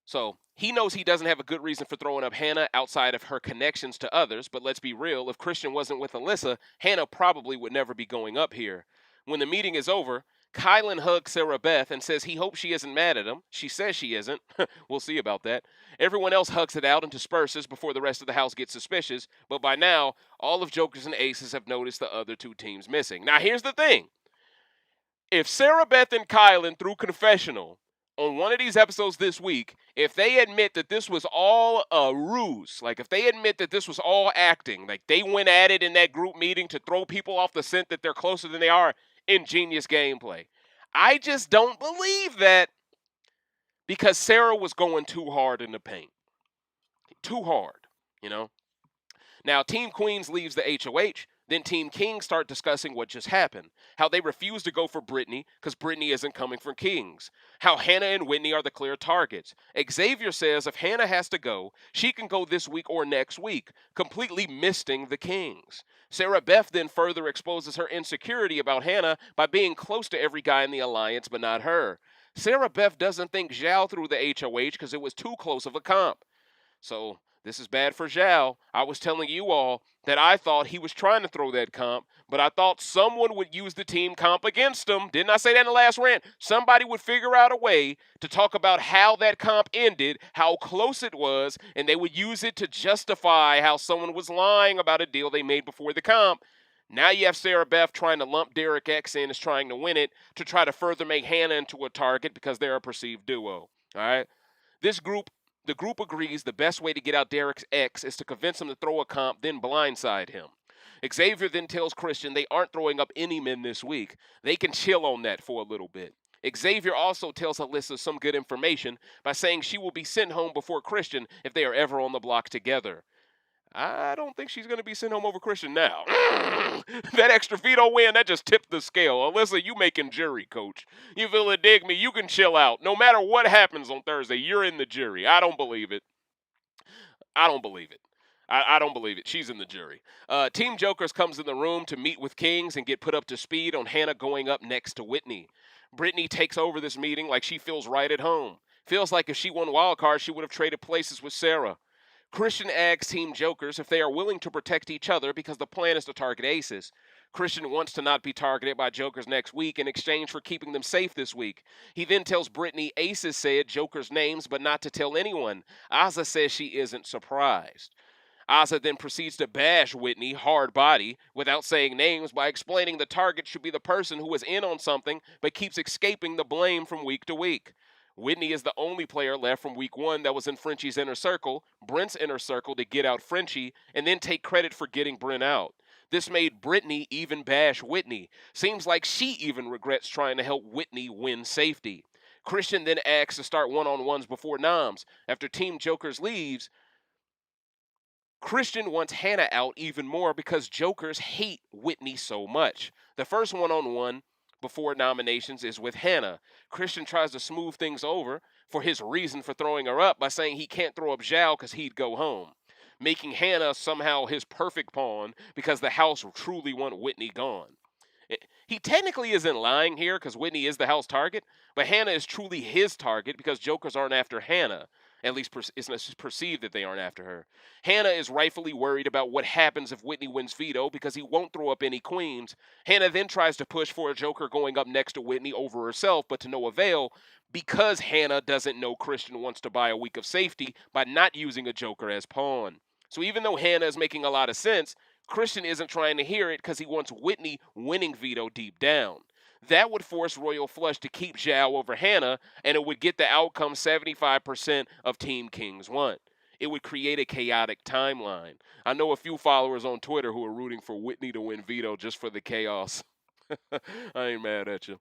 So he knows he doesn't have a good reason for throwing up Hannah outside of her connections to others, but let's be real, if Christian wasn't with Alyssa, Hannah probably would never be going up here. When the meeting is over, Kylan hugs Sarah Beth and says he hopes she isn't mad at him. She says she isn't. We'll see about that. Everyone else hugs it out and disperses before the rest of the house gets suspicious, but by now, all of Jokers and Aces have noticed the other two teams missing. Now, here's the thing. If Sarah Beth and Kylan through confessional on one of these episodes this week, if they admit that this was all a ruse, like if they admit that this was all acting, like they went at it in that group meeting to throw people off the scent that they're closer than they are, ingenious gameplay. I just don't believe that because Sarah was going too hard in the paint. Too hard, you know? Now, Team Queens leaves the HOH. Then Team Kings start discussing what just happened. How they refuse to go for Brittany because Brittany isn't coming from Kings. How Hannah and Whitney are the clear targets. Xavier says if Hannah has to go, she can go this week or next week, completely misting the Kings. Sarah Beth then further exposes her insecurity about Hannah by being close to every guy in the alliance but not her. Sarah Beth doesn't think Zhao threw the HOH because it was too close of a comp. So this is bad for Zhao. I was telling you all that I thought he was trying to throw that comp, but I thought someone would use the team comp against him. Didn't I say that in the last rant? Somebody would figure out a way to talk about how that comp ended, how close it was, and they would use it to justify how someone was lying about a deal they made before the comp. Now you have Sarah Beth trying to lump Derek X in as trying to win it to try to further make Hannah into a target because they're a perceived duo. All right? The group agrees the best way to get out Derek's ex is to convince him to throw a comp, then blindside him. Xavier then tells Christian they aren't throwing up any men this week. They can chill on that for a little bit. Xavier also tells Alyssa some good information by saying she will be sent home before Christian if they are ever on the block together. I don't think she's going to be sent home over Christian now. That extra veto win, that just tipped the scale. Alyssa, you making jury, coach. You feel it, dig me, you can chill out. No matter what happens on Thursday, you're in the jury. I don't believe it. I don't believe it. I don't believe it. She's in the jury. Team Jokers comes in the room to meet with Kings and get put up to speed on Hannah going up next to Whitney. Brittany takes over this meeting like she feels right at home. Feels like if she won wildcard, she would have traded places with Sarah. Christian asks Team Jokers if they are willing to protect each other because the plan is to target Aces. Christian wants to not be targeted by Jokers next week in exchange for keeping them safe this week. He then tells Brittany Aces said Jokers' names but not to tell anyone. Azza says she isn't surprised. Azza then proceeds to bash Whitney, hard body, without saying names by explaining the target should be the person who is in on something but keeps escaping the blame from week to week. Whitney is the only player left from week 1 that was in Frenchie's inner circle, Brent's inner circle to get out Frenchie, and then take credit for getting Brent out. This made Brittany even bash Whitney. Seems like she even regrets trying to help Whitney win safety. Christian then asks to start one-on-ones before noms. After Team Jokers leaves, Christian wants Hannah out even more because Jokers hate Whitney so much. The first one-on-one before nominations is with Hannah. Christian tries to smooth things over for his reason for throwing her up by saying he can't throw up Zhao because he'd go home, making Hannah somehow his perfect pawn because the house truly want Whitney gone. He technically isn't lying here because Whitney is the house target, but Hannah is truly his target because Jokers aren't after Hannah. At least it's perceived that they aren't after her. Hannah is rightfully worried about what happens if Whitney wins veto because he won't throw up any queens. Hannah then tries to push for a Joker going up next to Whitney over herself, but to no avail because Hannah doesn't know Christian wants to buy a week of safety by not using a Joker as pawn. So even though Hannah is making a lot of sense, Christian isn't trying to hear it because he wants Whitney winning veto deep down. That would force Royal Flush to keep Zhao over Hannah, and it would get the outcome 75% of Team Kings want. It would create a chaotic timeline. I know a few followers on Twitter who are rooting for Whitney to win veto just for the chaos. I ain't mad at you.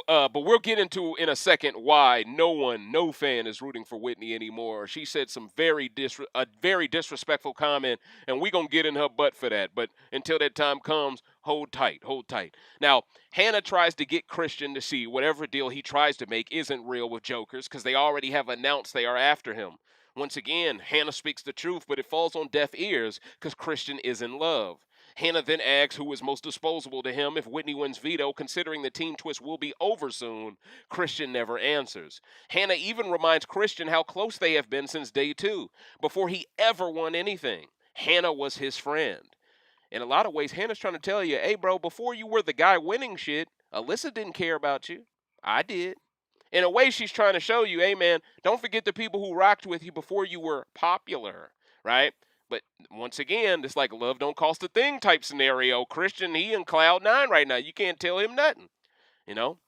But we'll get into in a second why no fan is rooting for Whitney anymore. She said some very disrespectful comment, and we're going to get in her butt for that. But until that time comes, hold tight. Now, Hannah tries to get Christian to see whatever deal he tries to make isn't real with Jokers because they already have announced they are after him. Once again, Hannah speaks the truth, but it falls on deaf ears because Christian is in love. Hannah then asks who is most disposable to him if Whitney wins veto, considering the team twist will be over soon. Christian never answers. Hannah even reminds Christian how close they have been since day 2, before he ever won anything. Hannah was his friend. In a lot of ways, Hannah's trying to tell you, hey, bro, before you were the guy winning shit, Alyssa didn't care about you. I did. In a way, she's trying to show you, hey, man, don't forget the people who rocked with you before you were popular, right? But once again, it's like love don't cost a thing type scenario. Christian, he in cloud nine right now. You can't tell him nothing, you know?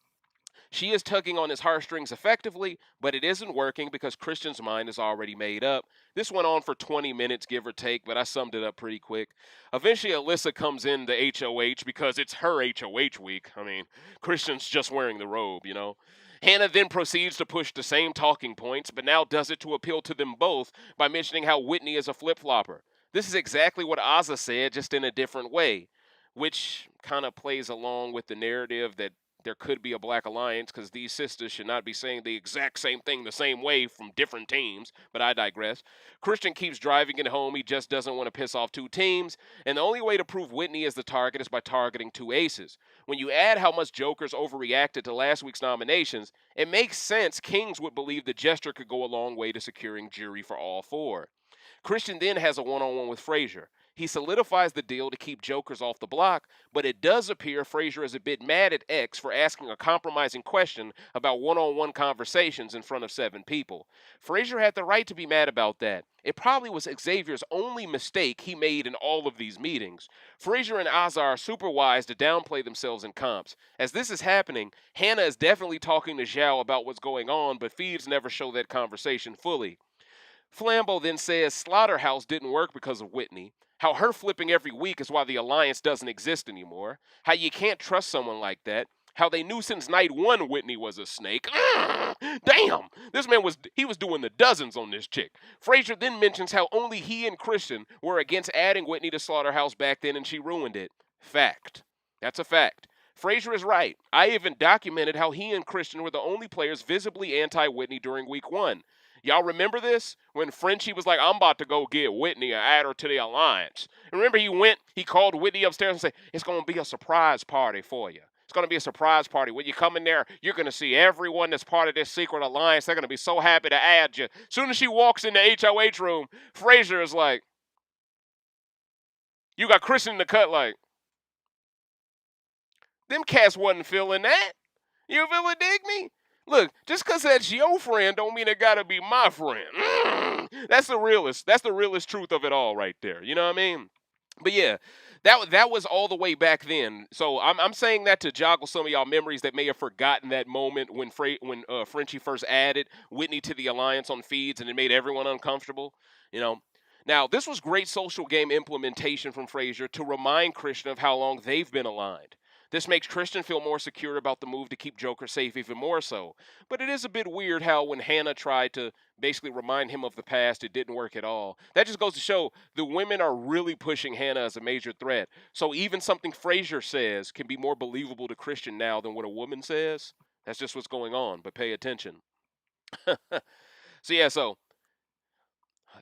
She is tugging on his heartstrings effectively, but it isn't working because Christian's mind is already made up. This went on for 20 minutes, give or take, but I summed it up pretty quick. Eventually, Alyssa comes in the HOH because it's her HOH week. I mean, Christian's just wearing the robe, you know. Hannah then proceeds to push the same talking points, but now does it to appeal to them both by mentioning how Whitney is a flip-flopper. This is exactly what Ozza said, just in a different way, which kind of plays along with the narrative that there could be a black alliance because these sisters should not be saying the exact same thing the same way from different teams, but I digress. Christian keeps driving it home. He just doesn't want to piss off two teams, and the only way to prove Whitney is the target is by targeting two aces. When you add how much Jokers overreacted to last week's nominations, it makes sense Kings would believe the gesture could go a long way to securing jury for all four. Christian then has a one-on-one with Frazier. He solidifies the deal to keep Jokers off the block, but it does appear Frazier is a bit mad at X for asking a compromising question about one-on-one conversations in front of 7 people. Frazier had the right to be mad about that. It probably was Xavier's only mistake he made in all of these meetings. Frazier and Azar are super wise to downplay themselves in comps. As this is happening, Hannah is definitely talking to Zhao about what's going on, but feeds never show that conversation fully. Flambeau then says Slaughterhouse didn't work because of Whitney. How her flipping every week is why the alliance doesn't exist anymore. How you can't trust someone like that. How they knew since night one Whitney was a snake. Damn! This man was doing the dozens on this chick. Frazier then mentions how only he and Christian were against adding Whitney to Slaughterhouse back then and she ruined it. Fact. That's a fact. Frazier is right. I even documented how he and Christian were the only players visibly anti-Whitney during week 1. Y'all remember this? When Frenchie was like, I'm about to go get Whitney and add her to the alliance. And remember he called Whitney upstairs and said, it's going to be a surprise party for you. It's going to be a surprise party. When you come in there, you're going to see everyone that's part of this secret alliance. They're going to be so happy to add you. As soon as she walks in the HOH room, Frazier is like, you got Christian in the cut like, them cats wasn't feeling that. You feel it, dig me? Look, just because that's your friend don't mean it got to be my friend. That's the realest. That's the realest truth of it all right there. You know what I mean? But yeah, that was all the way back then. So I'm saying that to joggle some of y'all memories that may have forgotten that moment when Frenchie first added Whitney to the alliance on feeds and it made everyone uncomfortable. You know. Now, this was great social game implementation from Frazier to remind Christian of how long they've been aligned. This makes Christian feel more secure about the move to keep Joker safe even more so. But it is a bit weird how when Hannah tried to basically remind him of the past, it didn't work at all. That just goes to show the women are really pushing Hannah as a major threat. So even something Frazier says can be more believable to Christian now than what a woman says. That's just what's going on, but pay attention. So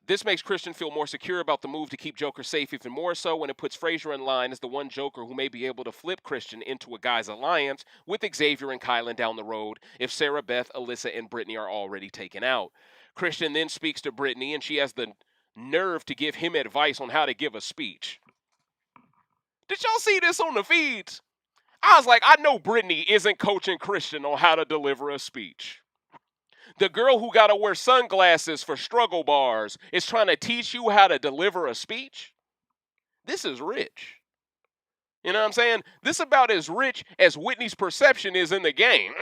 this makes Christian feel more secure about the move to keep Joker safe even more so when it puts Frazier in line as the one Joker who may be able to flip Christian into a guy's alliance with Xavier and Kylan down the road if Sarah Beth, Alyssa, and Brittany are already taken out. Christian then speaks to Brittany and she has the nerve to give him advice on how to give a speech. Did y'all see this on the feeds? I was like, I know Brittany isn't coaching Christian on how to deliver a speech. The girl who got to wear sunglasses for struggle bars is trying to teach you how to deliver a speech? This is rich. You know what I'm saying? This about as rich as Whitney's perception is in the game.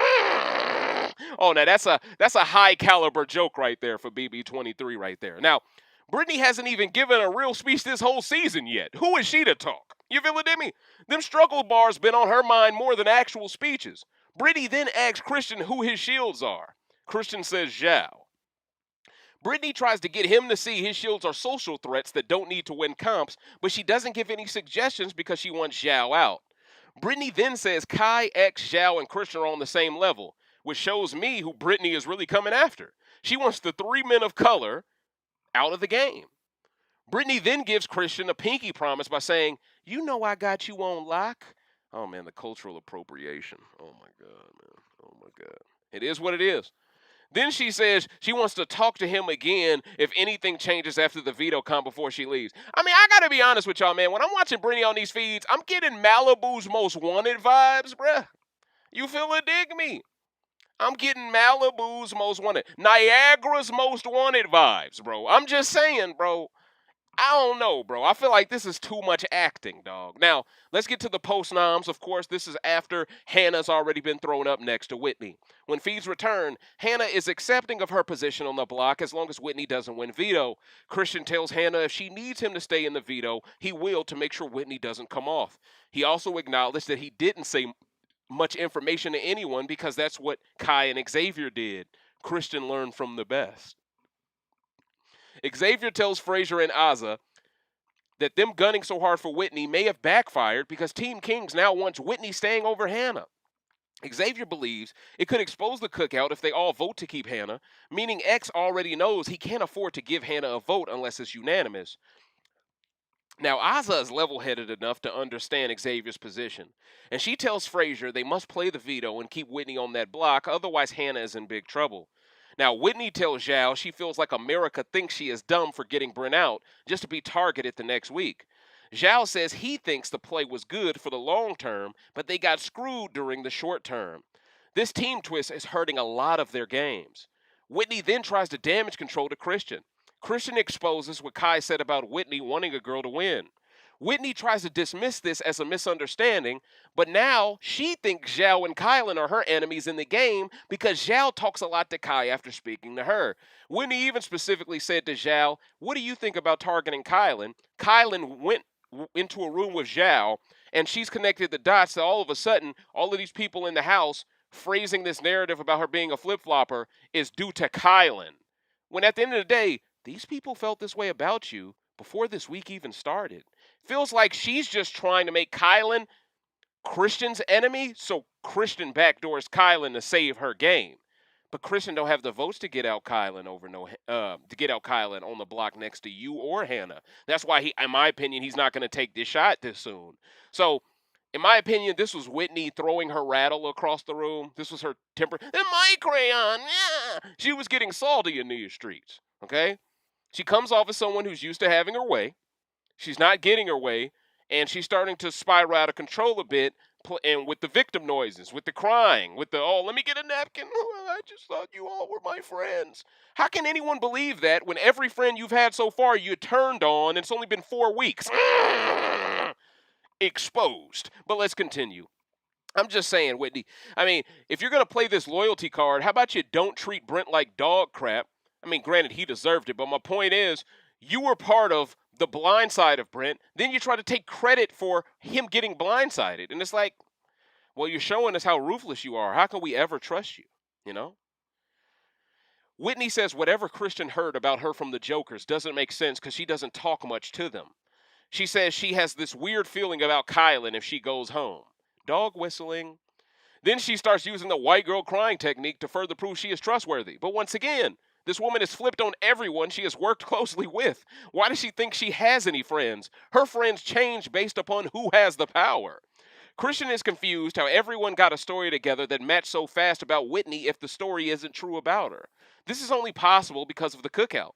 Oh, now that's a high caliber joke right there for BB23 right there. Now, Brittany hasn't even given a real speech this whole season yet. Who is she to talk? You feel it, Demi? Them struggle bars been on her mind more than actual speeches. Brittany then asks Christian who his shields are. Christian says Zhao. Brittany tries to get him to see his shields are social threats that don't need to win comps, but she doesn't give any suggestions because she wants Zhao out. Brittany then says Kai, X, Zhao, and Christian are on the same level, which shows me who Brittany is really coming after. She wants the 3 men of color out of the game. Brittany then gives Christian a pinky promise by saying, you know I got you on lock. Oh man, the cultural appropriation. Oh my God, man. Oh my God. It is what it is. Then she says she wants to talk to him again if anything changes after the veto comp before she leaves. I mean, I got to be honest with y'all, man. When I'm watching Brittany on these feeds, I'm getting Malibu's Most Wanted vibes, bruh. You feel it? Dig me. I'm getting Malibu's most wanted, Niagara's most wanted vibes, bro. I'm just saying, bro. I don't know, bro. I feel like this is too much acting, dog. Now, let's get to the post-noms. Of course, this is after Hannah's already been thrown up next to Whitney. When feeds return, Hannah is accepting of her position on the block as long as Whitney doesn't win veto. Christian tells Hannah if she needs him to stay in the veto, he will to make sure Whitney doesn't come off. He also acknowledged that he didn't say much information to anyone because that's what Kai and Xavier did. Christian learned from the best. Xavier tells Frazier and Azza that them gunning so hard for Whitney may have backfired because Team Kings now wants Whitney staying over Hannah. Xavier believes it could expose the cookout if they all vote to keep Hannah, meaning X already knows he can't afford to give Hannah a vote unless it's unanimous. Now, Azza is level-headed enough to understand Xavier's position, and she tells Frazier they must play the veto and keep Whitney on that block, otherwise Hannah is in big trouble. Now, Whitney tells Zhao she feels like America thinks she is dumb for getting Brent out just to be targeted the next week. Zhao says he thinks the play was good for the long term, but they got screwed during the short term. This team twist is hurting a lot of their games. Whitney then tries to damage control to Christian. Christian exposes what Kai said about Whitney wanting a girl to win. Whitney tries to dismiss this as a misunderstanding, but now she thinks Zhao and Kylan are her enemies in the game because Zhao talks a lot to Kai after speaking to her. Whitney even specifically said to Zhao, "What do you think about targeting Kylan?" Kylan went into a room with Zhao, and she's connected the dots that all of a sudden, all of these people in the house phrasing this narrative about her being a flip-flopper is due to Kylan. When at the end of the day, these people felt this way about you before this week even started. Feels like she's just trying to make Kylan Christian's enemy, so Christian backdoors Kylan to save her game. But Christian don't have the votes to get out Kylan on the block next to you or Hannah. That's why in my opinion, he's not going to take this shot this soon. So, in my opinion, this was Whitney throwing her rattle across the room. This was her temper. And my crayon, yeah. She was getting salty in these streets. Okay, she comes off as someone who's used to having her way. She's not getting her way, and she's starting to spiral out of control a bit, and with the victim noises, with the crying, with the, oh, let me get a napkin. I just thought you all were my friends. How can anyone believe that when every friend you've had so far you turned on, and it's only been 4 weeks? Exposed. But let's continue. I'm just saying, Whitney, I mean, if you're going to play this loyalty card, how about you don't treat Brent like dog crap? I mean, granted, he deserved it, but my point is, you were part of the blind side of Brent, then you try to take credit for him getting blindsided. And it's like, well, you're showing us how ruthless you are. How can we ever trust you? You know? Whitney says whatever Christian heard about her from the Jokers doesn't make sense because she doesn't talk much to them. She says she has this weird feeling about Kylan if she goes home. Dog whistling. Then she starts using the white girl crying technique to further prove she is trustworthy. But once again, this woman has flipped on everyone she has worked closely with. Why does she think she has any friends? Her friends change based upon who has the power. Christian is confused how everyone got a story together that matched so fast about Whitney if the story isn't true about her. This is only possible because of the cookout.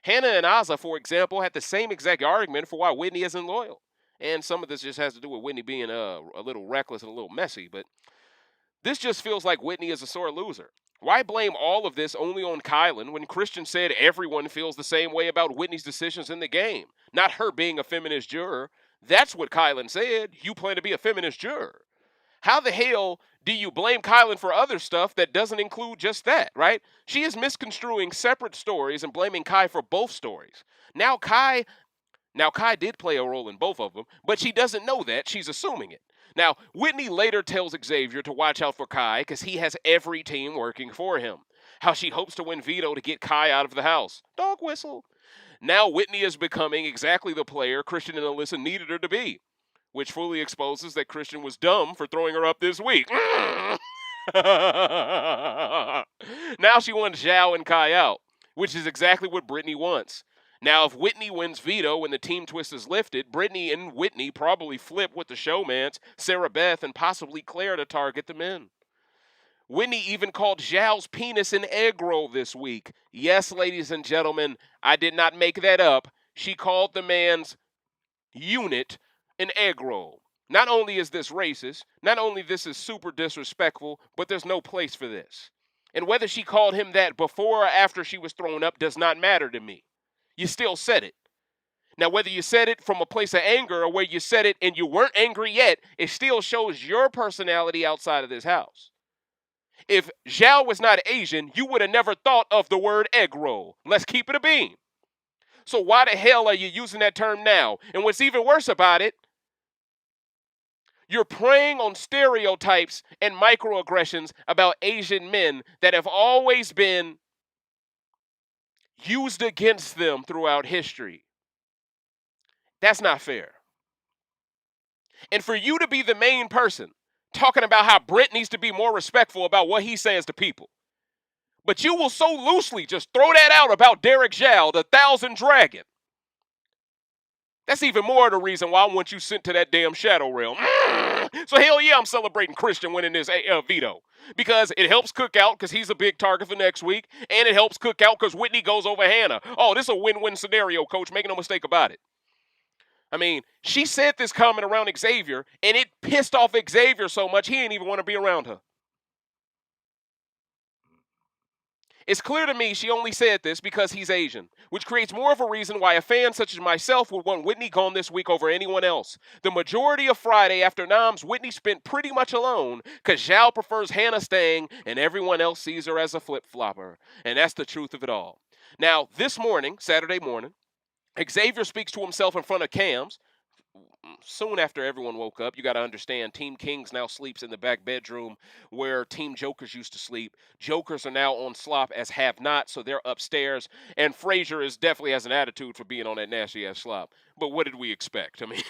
Hannah and Azza, for example, had the same exact argument for why Whitney isn't loyal. And some of this just has to do with Whitney being a little reckless and a little messy, but this just feels like Whitney is a sore loser. Why blame all of this only on Kylan when Christian said everyone feels the same way about Whitney's decisions in the game, not her being a feminist juror? That's what Kylan said. You plan to be a feminist juror. How the hell do you blame Kylan for other stuff that doesn't include just that, right? She is misconstruing separate stories and blaming Kai for both stories. Now Kai did play a role in both of them, but she doesn't know that. She's assuming it. Now, Whitney later tells Xavier to watch out for Kai because he has every team working for him. How she hopes to win veto to get Kai out of the house. Dog whistle. Now Whitney is becoming exactly the player Christian and Alyssa needed her to be, which fully exposes that Christian was dumb for throwing her up this week. Now she wants Zhao and Kai out, which is exactly what Brittany wants. Now, if Whitney wins veto when the team twist is lifted, Brittany and Whitney probably flip with the showmans, Sarah Beth, and possibly Claire to target the men. Whitney even called Zhao's penis an egg roll this week. Yes, ladies and gentlemen, I did not make that up. She called the man's unit an egg roll. Not only is this racist, not only this is super disrespectful, but there's no place for this. And whether she called him that before or after she was thrown up does not matter to me. You still said it. Now, whether you said it from a place of anger or where you said it and you weren't angry yet, it still shows your personality outside of this house. If Zhao was not Asian, you would have never thought of the word egg roll. Let's keep it a bean. So why the hell are you using that term now? And what's even worse about it, you're preying on stereotypes and microaggressions about Asian men that have always been used against them throughout history. That's not fair. And for you to be the main person talking about how Brent needs to be more respectful about what he says to people, but you will so loosely just throw that out about Derek Zhao, the Thousand Dragon. That's even more of the reason why I want you sent to that damn Shadow Realm. So hell yeah, I'm celebrating Christian winning this veto. Because it helps Cookout because he's a big target for next week. And it helps Cookout because Whitney goes over Hannah. Oh, this is a win-win scenario, Coach. Make no mistake about it. I mean, she said this comment around Xavier, and it pissed off Xavier so much he didn't even want to be around her. It's clear to me she only said this because he's Asian, which creates more of a reason why a fan such as myself would want Whitney gone this week over anyone else. The majority of Friday after Noms, Whitney spent pretty much alone because Zhao prefers Hannah staying and everyone else sees her as a flip-flopper. And that's the truth of it all. Now, this morning, Saturday morning, Xavier speaks to himself in front of cams. Soon after everyone woke up, you got to understand, Team Kings now sleeps in the back bedroom where Team Jokers used to sleep. Jokers are now on slop as have-not, so they're upstairs. And Frazier definitely has an attitude for being on that nasty-ass slop. But what did we expect? I mean,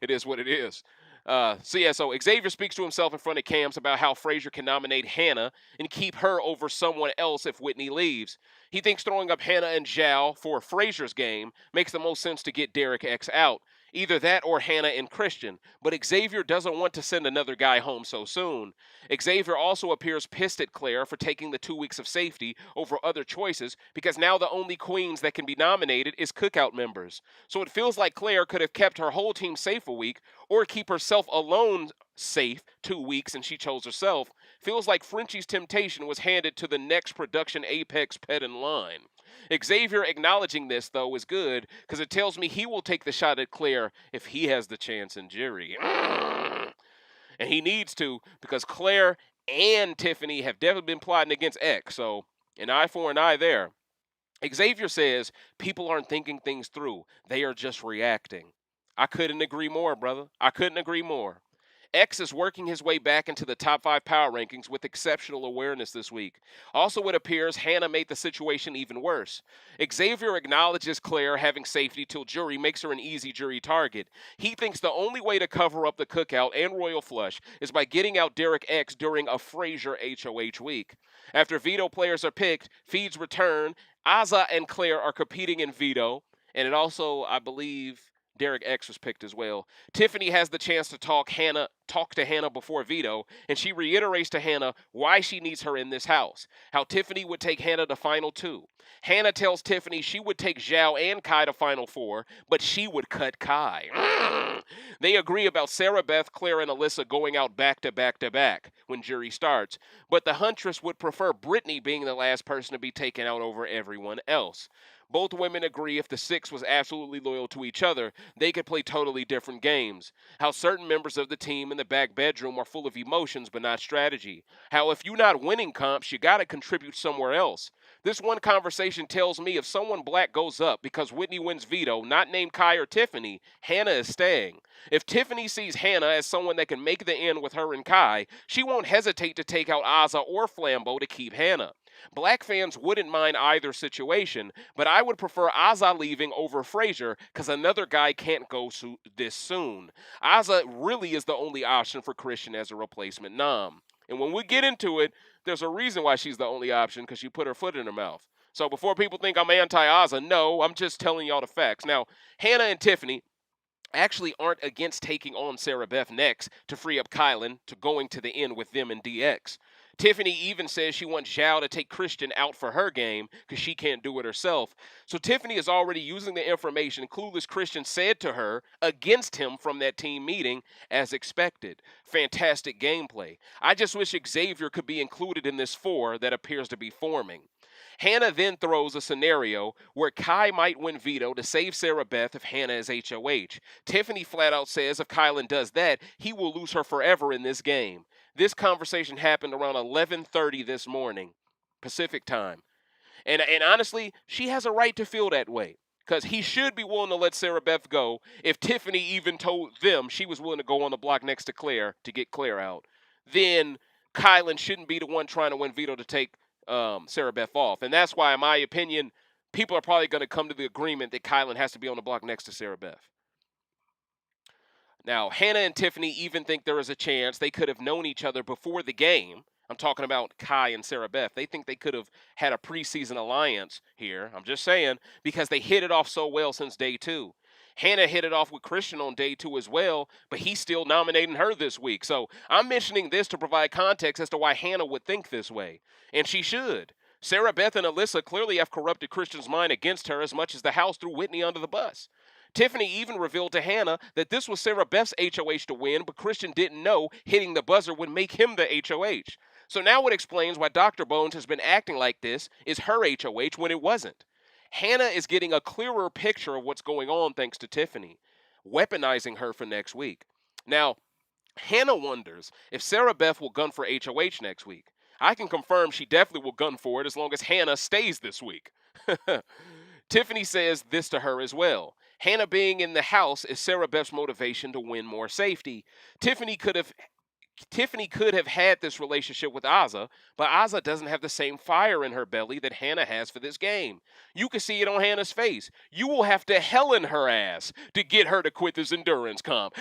it is what it is. So Xavier speaks to himself in front of cams about how Frazier can nominate Hannah and keep her over someone else if Whitney leaves. He thinks throwing up Hannah and Zhao for Frazier's game makes the most sense to get Derek X out. Either that or Hannah and Christian, but Xavier doesn't want to send another guy home so soon. Xavier also appears pissed at Claire for taking the 2 weeks of safety over other choices because now the only queens that can be nominated is Cookout members. So it feels like Claire could have kept her whole team safe a week or keep herself alone safe 2 weeks and she chose herself. Feels like Frenchie's temptation was handed to the next production apex pet in line. Xavier acknowledging this, though, is good because it tells me he will take the shot at Claire if he has the chance in jury. And he needs to because Claire and Tiffany have definitely been plotting against X, so an eye for an eye there. Xavier says people aren't thinking things through. They are just reacting. I couldn't agree more, brother. I couldn't agree more. X is working his way back into the top 5 power rankings with exceptional awareness this week. Also, it appears Hannah made the situation even worse. Xavier acknowledges Claire having safety till jury makes her an easy jury target. He thinks the only way to cover up the Cookout and Royal Flush is by getting out Derek X during a Frazier HOH week. After veto players are picked, feeds return, Azza and Claire are competing in veto, and it also, I believe, Derek X was picked as well. Tiffany has the chance to talk to Hannah before veto, and she reiterates to Hannah why she needs her in this house. How Tiffany would take Hannah to final 2. Hannah tells Tiffany she would take Zhao and Kai to final 4, but she would cut Kai. They agree about Sarah Beth, Claire, and Alyssa going out back to back to back when jury starts, but the Huntress would prefer Brittany being the last person to be taken out over everyone else. Both women agree if the 6 was absolutely loyal to each other, they could play totally different games. How certain members of the team in the back bedroom are full of emotions but not strategy. How if you're not winning comps, you gotta contribute somewhere else. This one conversation tells me if someone black goes up because Whitney wins veto, not named Kai or Tiffany, Hannah is staying. If Tiffany sees Hannah as someone that can make the end with her and Kai, she won't hesitate to take out Azza or Flambeau to keep Hannah. Black fans wouldn't mind either situation, but I would prefer Azza leaving over Frazier because another guy can't go this soon. Azza really is the only option for Christian as a replacement nom. And when we get into it, there's a reason why she's the only option because she put her foot in her mouth. So before people think I'm anti-Azza, no, I'm just telling y'all the facts. Now, Hannah and Tiffany actually aren't against taking on Sarah Beth next to free up Kylan to going to the end with them and DX. Tiffany even says she wants Zhao to take Christian out for her game because she can't do it herself. So Tiffany is already using the information clueless Christian said to her against him from that team meeting as expected. Fantastic gameplay. I just wish Xavier could be included in this four that appears to be forming. Hannah then throws a scenario where Kai might win veto to save Sarah Beth if Hannah is HOH. Tiffany flat out says if Kylan does that, he will lose her forever in this game. This conversation happened around 11:30 this morning, Pacific time. And honestly, she has a right to feel that way. Because he should be willing to let Sarah Beth go if Tiffany even told them she was willing to go on the block next to Claire to get Claire out. Then Kylan shouldn't be the one trying to win veto to take Sarah Beth off. And that's why, in my opinion, people are probably going to come to the agreement that Kylan has to be on the block next to Sarah Beth. Now, Hannah and Tiffany even think there is a chance they could have known each other before the game. I'm talking about Kai and Sarah Beth. They think they could have had a preseason alliance here. I'm just saying, because they hit it off so well since day two. Hannah hit it off with Christian on day two as well, but he's still nominating her this week. So I'm mentioning this to provide context as to why Hannah would think this way. And she should. Sarah Beth and Alyssa clearly have corrupted Christian's mind against her as much as the house threw Whitney under the bus. Tiffany even revealed to Hannah that this was Sarah Beth's HOH to win, but Christian didn't know hitting the buzzer would make him the HOH. So now it explains why Dr. Bones has been acting like this is her HOH when it wasn't. Hannah is getting a clearer picture of what's going on thanks to Tiffany, weaponizing her for next week. Now, Hannah wonders if Sarah Beth will gun for HOH next week. I can confirm she definitely will gun for it as long as Hannah stays this week. Tiffany says this to her as well. Hannah being in the house is Sarah Beth's motivation to win more safety. Tiffany could have had this relationship with Azza, but Azza doesn't have the same fire in her belly that Hannah has for this game. You can see it on Hannah's face. You will have to Helen her ass to get her to quit this endurance comp.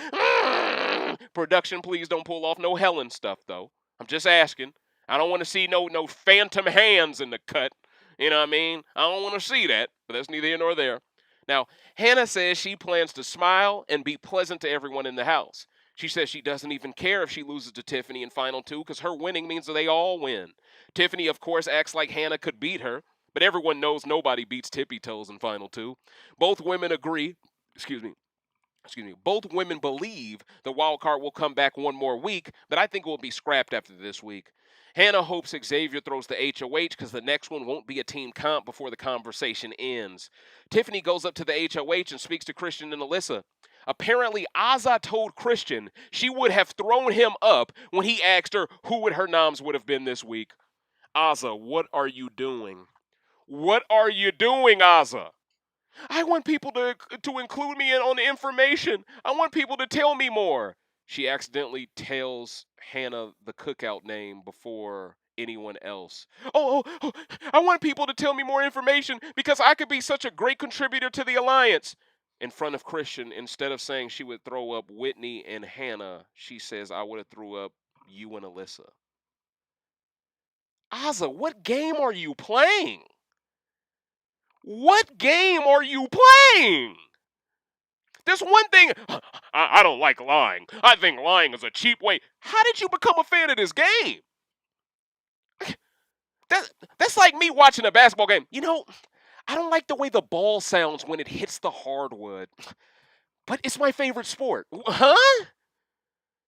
Production, please don't pull off no Helen stuff, though. I'm just asking. I don't want to see no phantom hands in the cut. You know what I mean? I don't want to see that, but that's neither here nor there. Now, Hannah says she plans to smile and be pleasant to everyone in the house. She says she doesn't even care if she loses to Tiffany in Final Two because her winning means that they all win. Tiffany, of course, acts like Hannah could beat her, but everyone knows nobody beats Tippy Toes in Final Two. Both women agree, both women believe the wild card will come back one more week, but I think it will be scrapped after this week. Hannah hopes Xavier throws the HOH because the next one won't be a team comp before the conversation ends. Tiffany goes up to the HOH and speaks to Christian and Alyssa. Apparently, Azza told Christian she would have thrown him up when he asked her who her noms would have been this week. Azza, what are you doing? What are you doing, Azza? I want people to include me on the information. I want people to tell me more. She accidentally tells Hannah the Cookout name before anyone else. Oh, I want people to tell me more information because I could be such a great contributor to the alliance. In front of Christian, instead of saying she would throw up Whitney and Hannah, she says, I would have threw up you and Alyssa. Azza, what game are you playing? What game are you playing? There's one thing, I don't like lying. I think lying is a cheap way. How did you become a fan of this game? That's like me watching a basketball game. You know, I don't like the way the ball sounds when it hits the hardwood, but it's my favorite sport. Huh?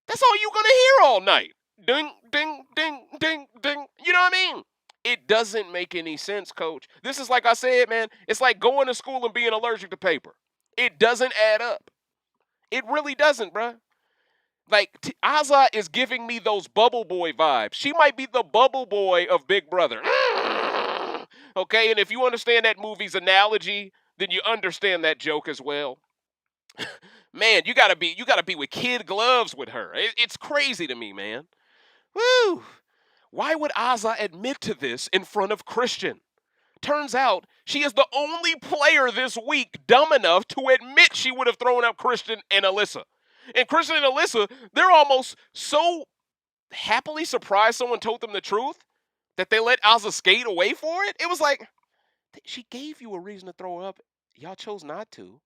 That's all you're going to hear all night. Ding, ding, ding, ding, ding. You know what I mean? It doesn't make any sense, coach. This is like I said, man, it's like going to school and being allergic to paper. It doesn't add up. It really doesn't, bruh. Like, Azza is giving me those Bubble Boy vibes. She might be the Bubble Boy of Big Brother. Okay, and if you understand that movie's analogy, then you understand that joke as well. Man, you gotta be with kid gloves with her. It's crazy to me, man. Woo! Why would Azza admit to this in front of Christian? Turns out she is the only player this week dumb enough to admit she would have thrown up Christian and Alyssa. And Christian and Alyssa, they're almost so happily surprised someone told them the truth that they let Azza skate away for it. It was like, she gave you a reason to throw up. Y'all chose not to.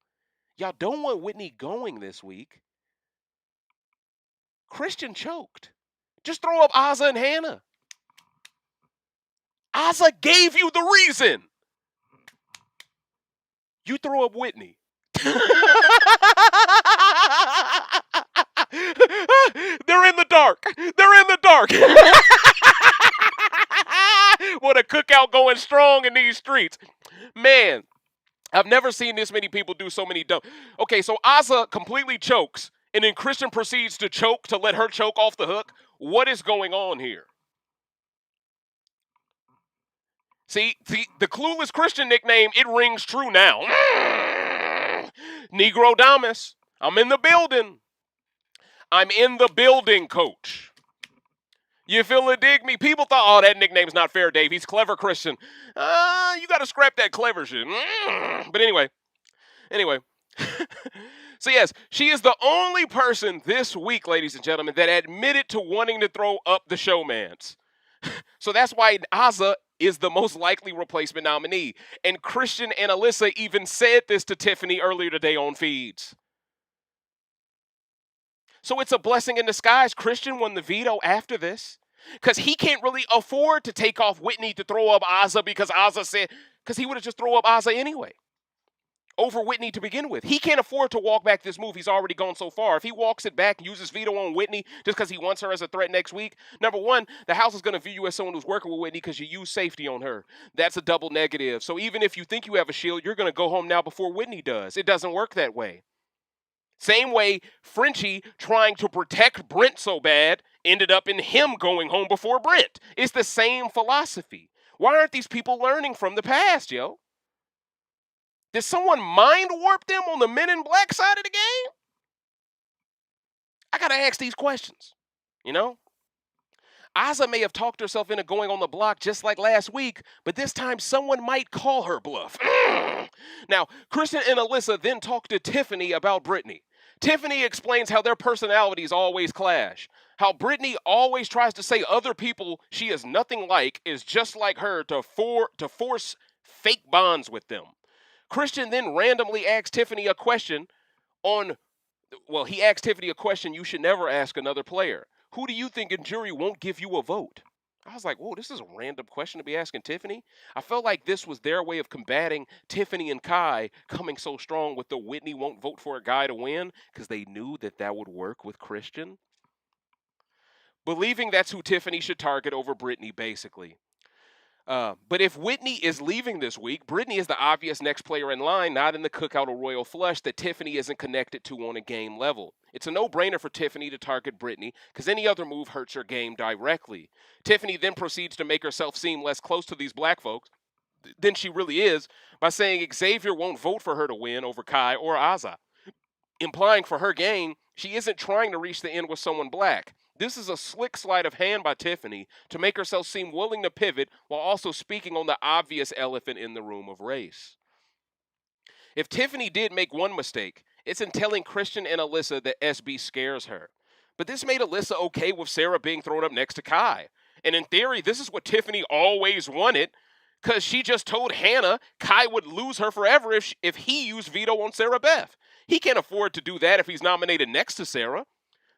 Y'all don't want Whitney going this week. Christian choked. Just throw up Azza and Hannah. Asa gave you the reason. You throw up Whitney. They're in the dark. They're in the dark. What a cookout going strong in these streets. Man, I've never seen this many people do so many dumb. Okay, so Asa completely chokes, and then Christian proceeds to choke to let her choke off the hook. What is going on here? See, the clueless Christian nickname, it rings true now. Negro Damas, I'm in the building. I'm in the building, coach. You feel it, dig me? People thought, oh, that nickname's not fair, Dave. He's clever Christian. You got to scrap that clever shit. But anyway. So yes, she is the only person this week, ladies and gentlemen, that admitted to wanting to throw up the showmance. So that's why Asa is the most likely replacement nominee. And Christian and Alyssa even said this to Tiffany earlier today on feeds. So it's a blessing in disguise. Christian won the veto after this because he can't really afford to take off Whitney to throw up Asa because Asa said, because he would have just throw up Asa anyway over Whitney to begin with. He can't afford to walk back this move. He's already gone so far. If he walks it back and uses veto on Whitney just because he wants her as a threat next week, number one, the House is going to view you as someone who's working with Whitney because you use safety on her. That's a double negative. So even if you think you have a shield, you're going to go home now before Whitney does. It doesn't work that way. Same way Frenchie trying to protect Brent so bad ended up in him going home before Brent. It's the same philosophy. Why aren't these people learning from the past, yo? Did someone mind warp them on the Men in Black side of the game? I gotta ask these questions, you know? Asa may have talked herself into going on the block just like last week, but this time someone might call her bluff. Now, Kristen and Alyssa then talk to Tiffany about Brittany. Tiffany explains how their personalities always clash. How Brittany always tries to say other people she is nothing like is just like her to force fake bonds with them. Christian then randomly asks Tiffany a question he asked Tiffany a question you should never ask another player. Who do you think in jury won't give you a vote? I was like, whoa, this is a random question to be asking Tiffany. I felt like this was their way of combating Tiffany and Kai coming so strong with the Whitney won't vote for a guy to win because they knew that would work with Christian. Believing that's who Tiffany should target over Brittany, basically. But if Whitney is leaving this week, Brittany is the obvious next player in line, not in the Cookout or Royal Flush that Tiffany isn't connected to on a game level. It's a no-brainer for Tiffany to target Brittany because any other move hurts her game directly. Tiffany then proceeds to make herself seem less close to these black folks than she really is by saying Xavier won't vote for her to win over Kai or Asa, implying for her game she isn't trying to reach the end with someone black. This is a slick sleight of hand by Tiffany to make herself seem willing to pivot while also speaking on the obvious elephant in the room of race. If Tiffany did make one mistake, it's in telling Christian and Alyssa that SB scares her. But this made Alyssa okay with Sarah being thrown up next to Kai. And in theory, this is what Tiffany always wanted because she just told Hannah Kai would lose her forever if he used veto on Sarah Beth. He can't afford to do that if he's nominated next to Sarah.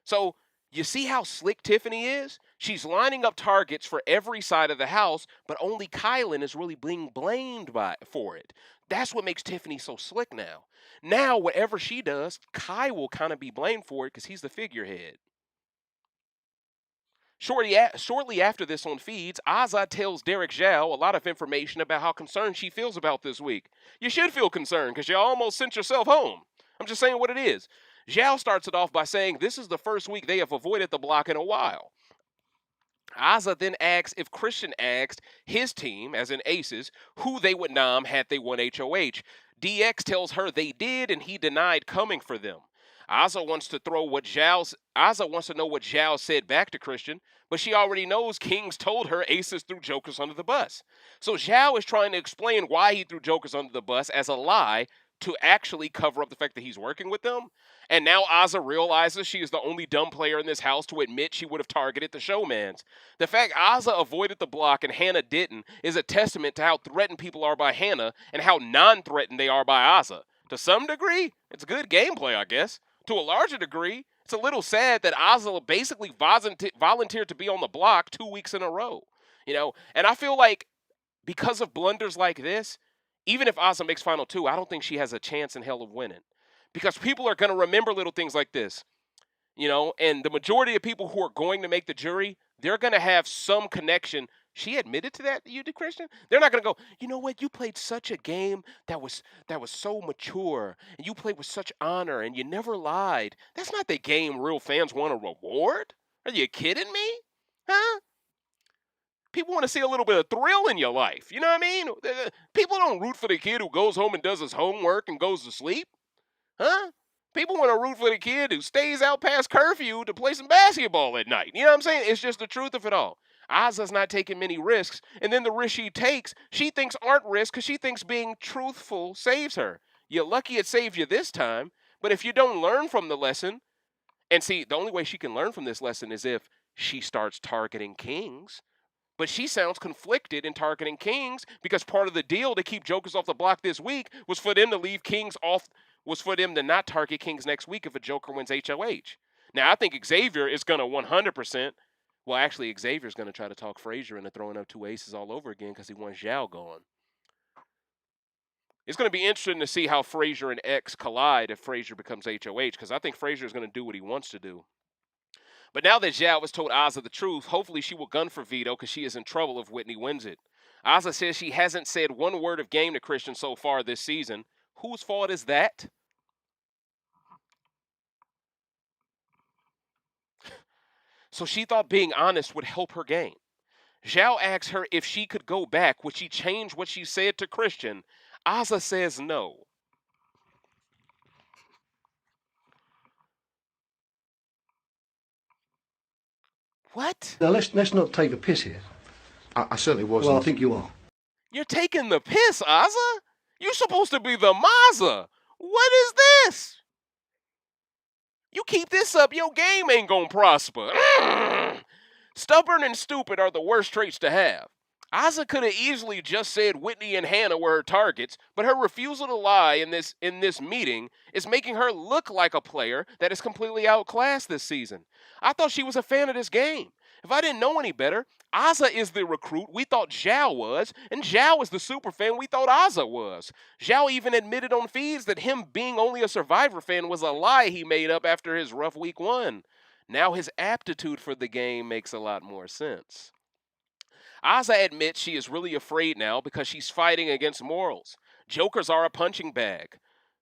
So, you see how slick Tiffany is? She's lining up targets for every side of the house, but only Kylan is really being blamed for it. That's what makes Tiffany so slick now. Now, whatever she does, Kai will kind of be blamed for it because he's the figurehead. Shortly after this on feeds, Azad tells Derek Zhao a lot of information about how concerned she feels about this week. You should feel concerned because you almost sent yourself home. I'm just saying what it is. Zhao starts it off by saying this is the first week they have avoided the block in a while. Azza then asks if Christian asked his team, as in Aces, who they would nom had they won HOH. DX tells her they did, and he denied coming for them. Azza wants to know what Zhao said back to Christian, but she already knows Kings told her Aces threw Jokers under the bus. So Zhao is trying to explain why he threw Jokers under the bus as a lie to actually cover up the fact that he's working with them. And now Azza realizes she is the only dumb player in this house to admit she would have targeted the showmans. The fact Azza avoided the block and Hannah didn't is a testament to how threatened people are by Hannah and how non-threatened they are by Azza. To some degree, it's good gameplay, I guess. To a larger degree, it's a little sad that Azza basically volunteered to be on the block 2 weeks in a row. And I feel like Because of blunders like this, even if Asa makes final two, I don't think she has a chance in hell of winning. Because people are going to remember little things like this, and the majority of people who are going to make the jury, they're going to have some connection. She admitted to that, you did, Christian? They're not going to go, you know what, you played such a game that was so mature, and you played with such honor, and you never lied. That's not the game real fans want a reward. Are you kidding me? Huh? People want to see a little bit of thrill in your life. You know what I mean? People don't root for the kid who goes home and does his homework and goes to sleep. Huh? People want to root for the kid who stays out past curfew to play some basketball at night. You know what I'm saying? It's just the truth of it all. Aza's not taking many risks, and then the risks she takes, she thinks aren't risks because she thinks being truthful saves her. You're lucky it saved you this time, but if you don't learn from the lesson, and see, the only way she can learn from this lesson is if she starts targeting kings. But she sounds conflicted in targeting kings because part of the deal to keep jokers off the block this week was for them to leave kings off, was for them to not target kings next week if a joker wins HOH. Now, I think Xavier is going to 100%. Well, actually, Xavier's going to try to talk Frazier into throwing up two aces all over again because he wants Zhao gone. It's going to be interesting to see how Frazier and X collide if Frazier becomes HOH because I think Frazier is going to do what he wants to do. But now that Zhao has told Asa the truth, hopefully she will gun for veto because she is in trouble if Whitney wins it. Asa says she hasn't said one word of game to Christian so far this season. Whose fault is that? So she thought being honest would help her game. Zhao asks her if she could go back, would she change what she said to Christian? Asa says no. What?
Now let's not take the piss here.
I certainly wasn't.
Well, I think you are.
You're taking the piss, Asa? You're supposed to be the Mazza. What is this? You keep this up, your game ain't gonna prosper. Stubborn and stupid are the worst traits to have. Asa could have easily just said Whitney and Hannah were her targets, but her refusal to lie in this meeting is making her look like a player that is completely outclassed this season. I thought she was a fan of this game. If I didn't know any better, Asa is the recruit we thought Zhao was, and Zhao is the super fan we thought Asa was. Zhao even admitted on feeds that him being only a Survivor fan was a lie he made up after his rough week one. Now his aptitude for the game makes a lot more sense. Asa admits she is really afraid now because she's fighting against morals. Jokers are a punching bag.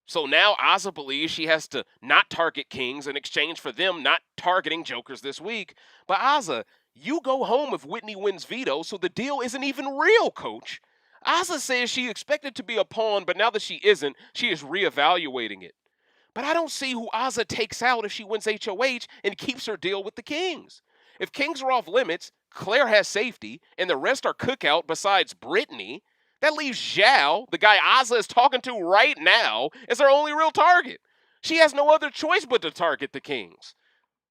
So now Asa believes she has to not target kings in exchange for them not targeting jokers this week. But Asa, you go home if Whitney wins veto, so the deal isn't even real, coach. Asa says she expected to be a pawn, but now that she isn't, she is reevaluating it. But I don't see who Asa takes out if she wins HOH and keeps her deal with the kings. If kings are off limits, Claire has safety, and the rest are Cookout besides Brittany. That leaves Zhao, the guy Asa is talking to right now, as her only real target. She has no other choice but to target the kings.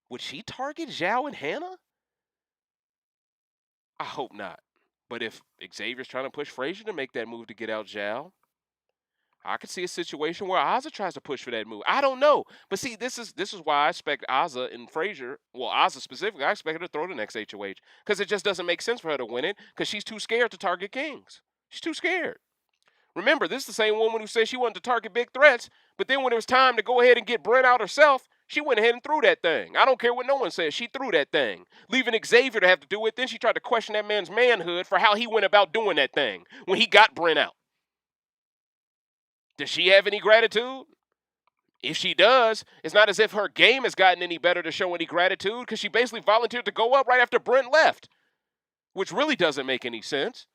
Would she target Zhao and Hannah? I hope not. But if Xavier's trying to push Frazier to make that move to get out Zhao, I could see a situation where Asa tries to push for that move. I don't know. But see, this is why I expect Asa and Frazier, well, Asa specifically, I expect her to throw the next HOH. Because it just doesn't make sense for her to win it because she's too scared to target kings. She's too scared. Remember, this is the same woman who said she wanted to target big threats, but then when it was time to go ahead and get Brent out herself, she went ahead and threw that thing. I don't care what no one says. She threw that thing, leaving Xavier to have to do it. Then she tried to question that man's manhood for how he went about doing that thing when he got Brent out. Does she have any gratitude? If she does, it's not as if her game has gotten any better to show any gratitude because she basically volunteered to go up right after Brent left, which really doesn't make any sense.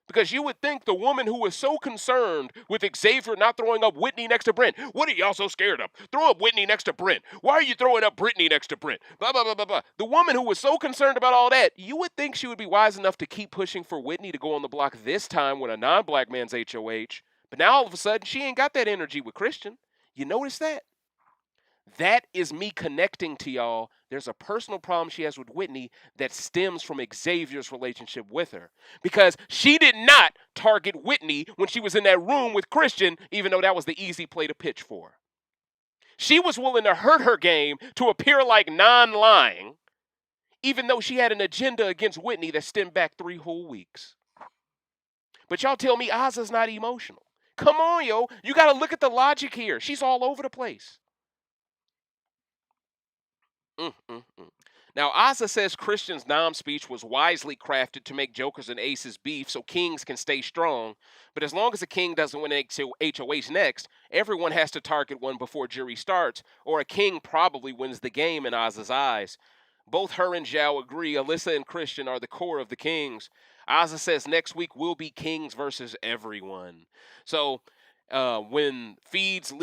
Because you would think the woman who was so concerned with Xavier not throwing up Whitney next to Brent, what are y'all so scared of? Throw up Whitney next to Brent. Why are you throwing up Brittany next to Brent? Blah, blah, blah, blah, blah. The woman who was so concerned about all that, you would think she would be wise enough to keep pushing for Whitney to go on the block this time with a non-black man's HOH. But now all of a sudden, she ain't got that energy with Christian. You notice that? That is me connecting to y'all. There's a personal problem she has with Whitney that stems from Xavier's relationship with her. Because she did not target Whitney when she was in that room with Christian, even though that was the easy play to pitch for. She was willing to hurt her game to appear like non-lying, even though she had an agenda against Whitney that stemmed back 3 whole weeks. But y'all tell me Ozza's not emotional. Come on, yo. You got to look at the logic here. She's all over the place. Mm, mm, mm. Now, Ozza says Christian's Nam speech was wisely crafted to make jokers and aces beef so kings can stay strong. But as long as a king doesn't win HOH next, everyone has to target one before jury starts, or a king probably wins the game in Ozza's eyes. Both her and Zhao agree Alyssa and Christian are the core of the kings. Ozza says next week will be kings versus everyone. So when feeds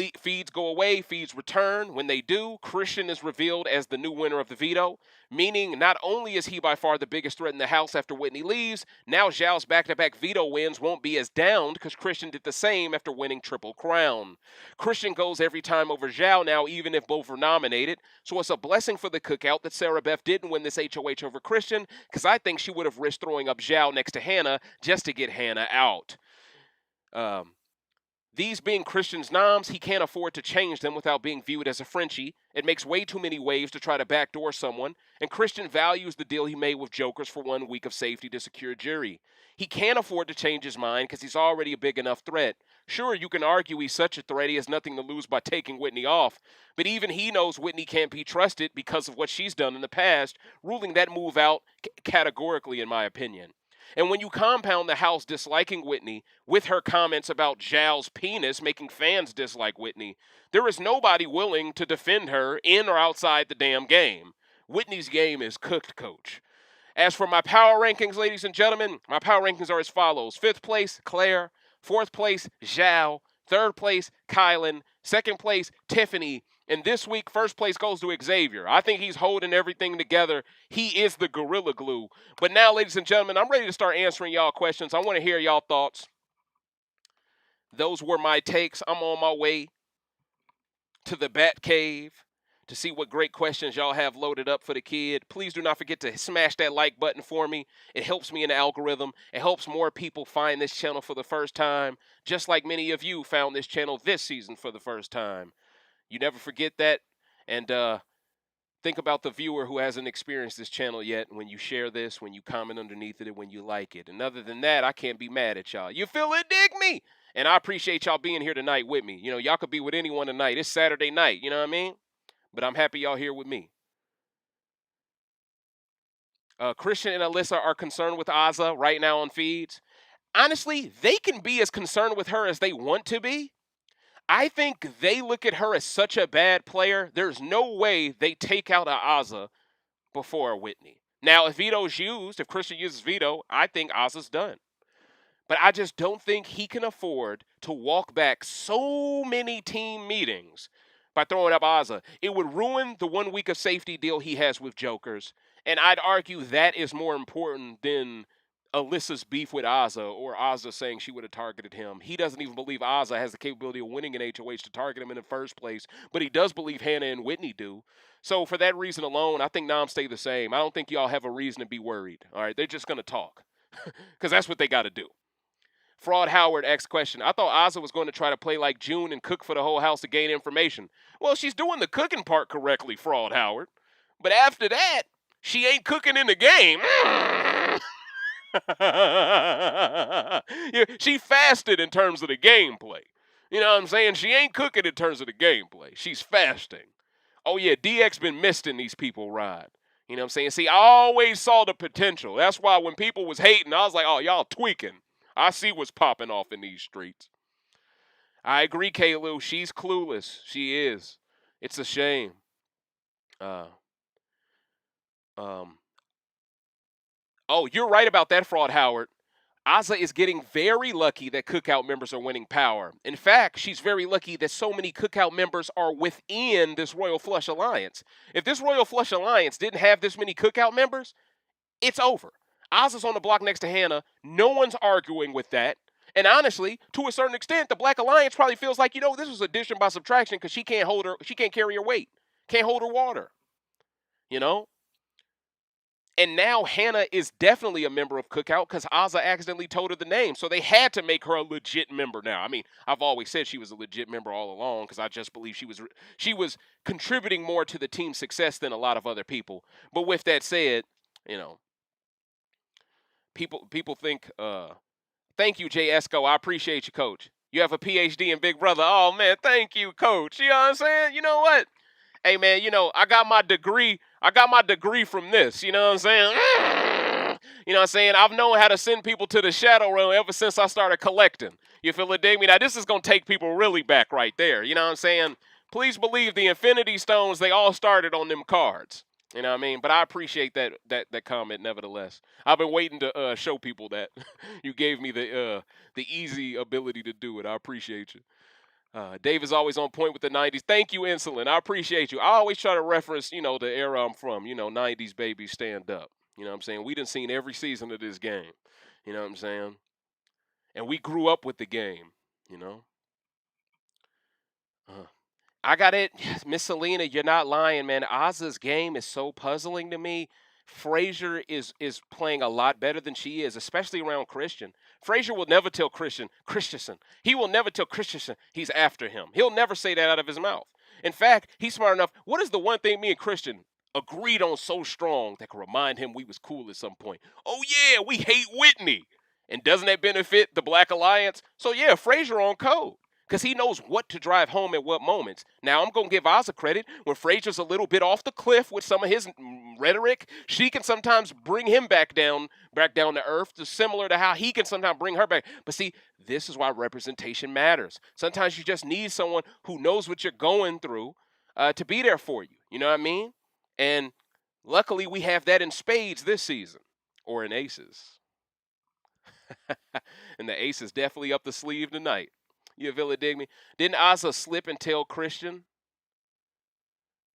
go away, feeds return. When they do, Christian is revealed as the new winner of the veto, meaning not only is he by far the biggest threat in the house after Whitney leaves, now Zhao's back-to-back veto wins won't be as downed because Christian did the same after winning Triple Crown. Christian goes every time over Zhao now, even if both were nominated, so it's a blessing for the cookout that Sarah Beth didn't win this HOH over Christian, because I think she would have risked throwing up Zhao next to Hannah just to get Hannah out. These being Christian's noms, he can't afford to change them without being viewed as a Frenchie. It makes way too many waves to try to backdoor someone, and Christian values the deal he made with Jokers for 1 week of safety to secure jury. He can't afford to change his mind because he's already a big enough threat. Sure, you can argue he's such a threat he has nothing to lose by taking Whitney off, but even he knows Whitney can't be trusted because of what she's done in the past, ruling that move out categorically in my opinion. And when you compound the house disliking Whitney with her comments about Zhao's penis making fans dislike Whitney, there is nobody willing to defend her in or outside the damn game. Whitney's game is cooked, coach. As for my power rankings, ladies and gentlemen, my power rankings are as follows. 5th place, Claire. 4th place, Zhao. 3rd place, Kylan. 2nd place, Tiffany. And this week, 1st place goes to Xavier. I think he's holding everything together. He is the gorilla glue. But now, ladies and gentlemen, I'm ready to start answering y'all questions. I want to hear y'all thoughts. Those were my takes. I'm on my way to the Bat Cave to see what great questions y'all have loaded up for the kid. Please do not forget to smash that like button for me. It helps me in the algorithm. It helps more people find this channel for the first time, just like many of you found this channel this season for the first time. You never forget that. And think about the viewer who hasn't experienced this channel yet when you share this, when you comment underneath it, and when you like it. And other than that, I can't be mad at y'all. You feel it? Dig me? And I appreciate y'all being here tonight with me. You know, y'all could be with anyone tonight. It's Saturday night, you know what I mean? But I'm happy y'all here with me. Christian and Alyssa are concerned with Ozza right now on feeds. Honestly, they can be as concerned with her as they want to be. I think they look at her as such a bad player, there's no way they take out Ozza before Whitney. Now, if veto's used, if Christian uses veto, I think Ozza's done. But I just don't think he can afford to walk back so many team meetings by throwing up Ozza. It would ruin the 1 week of safety deal he has with Jokers. And I'd argue that is more important than Alyssa's beef with Ozza or Ozza saying she would have targeted him. He doesn't even believe Ozza has the capability of winning an HOH to target him in the first place, but he does believe Hannah and Whitney do. So for that reason alone, I think Nam stay the same. I don't think y'all have a reason to be worried. All right, they're just going to talk because that's what they got to do. Fraud Howard asks question. I thought Ozza was going to try to play like June and cook for the whole house to gain information. Well, she's doing the cooking part correctly, Fraud Howard. But after that, she ain't cooking in the game. Yeah, she fasted in terms of the gameplay. You know what I'm saying? She ain't cooking in terms of the gameplay. She's fasting. Oh, yeah, DX been misting these people ride. You know what I'm saying? See, I always saw the potential. That's why when people was hating, I was like, oh, y'all tweaking. I see what's popping off in these streets. I agree, Kaylu. She's clueless. She is. It's a shame. Oh, you're right about that, Fraud Howard. Ozza is getting very lucky that Cookout members are winning power. In fact, she's very lucky that so many Cookout members are within this Royal Flush Alliance. If this Royal Flush Alliance didn't have this many Cookout members, it's over. Ozza's on the block next to Hannah. No one's arguing with that. And honestly, to a certain extent, the Black Alliance probably feels like, this was addition by subtraction because she can't carry her weight, can't hold her water. And now Hannah is definitely a member of Cookout because Ozza accidentally told her the name. So they had to make her a legit member now. I mean, I've always said she was a legit member all along because I just believe she was contributing more to the team's success than a lot of other people. But with that said, people think Thank you, Jay Esco. I appreciate you, Coach. You have a PhD in Big Brother. Oh man, thank you, Coach. You know what I'm saying? You know what? Hey man, I got my degree. I got my degree from this. You know what I'm saying? You know what I'm saying? I've known how to send people to the shadow realm ever since I started collecting. You feel it, dig me? Now this is gonna take people really back right there. You know what I'm saying? Please believe the Infinity Stones, they all started on them cards. You know what I mean? But I appreciate that comment nevertheless. I've been waiting to show people that. You gave me the easy ability to do it. I appreciate you. Dave is always on point with the 90s. Thank you, Insulin. I appreciate you. I always try to reference, the era I'm from. 90s babies stand up. You know what I'm saying? We done seen every season of this game. You know what I'm saying? And we grew up with the game, you know? Uh, I got it. Miss Selena, you're not lying, man. Oz's game is so puzzling to me. Frazier is playing a lot better than she is, especially around Christian. Frazier will never tell Christensen. He will never tell Christensen he's after him. He'll never say that out of his mouth. In fact, he's smart enough. What is the one thing me and Christian agreed on so strong that could remind him we was cool at some point? Oh yeah, we hate Whitney. And doesn't that benefit the Black Alliance? So yeah, Frazier on code because he knows what to drive home at what moments. Now, I'm going to give Oza credit. When Frazier's a little bit off the cliff with some of his rhetoric, she can sometimes bring him back down to earth, similar to how he can sometimes bring her back. But see, this is why representation matters. Sometimes you just need someone who knows what you're going through to be there for you. You know what I mean? And luckily, we have that in spades this season, or in aces. And the ace is definitely up the sleeve tonight. You feel it, dig me? Didn't Asa slip and tell Christian?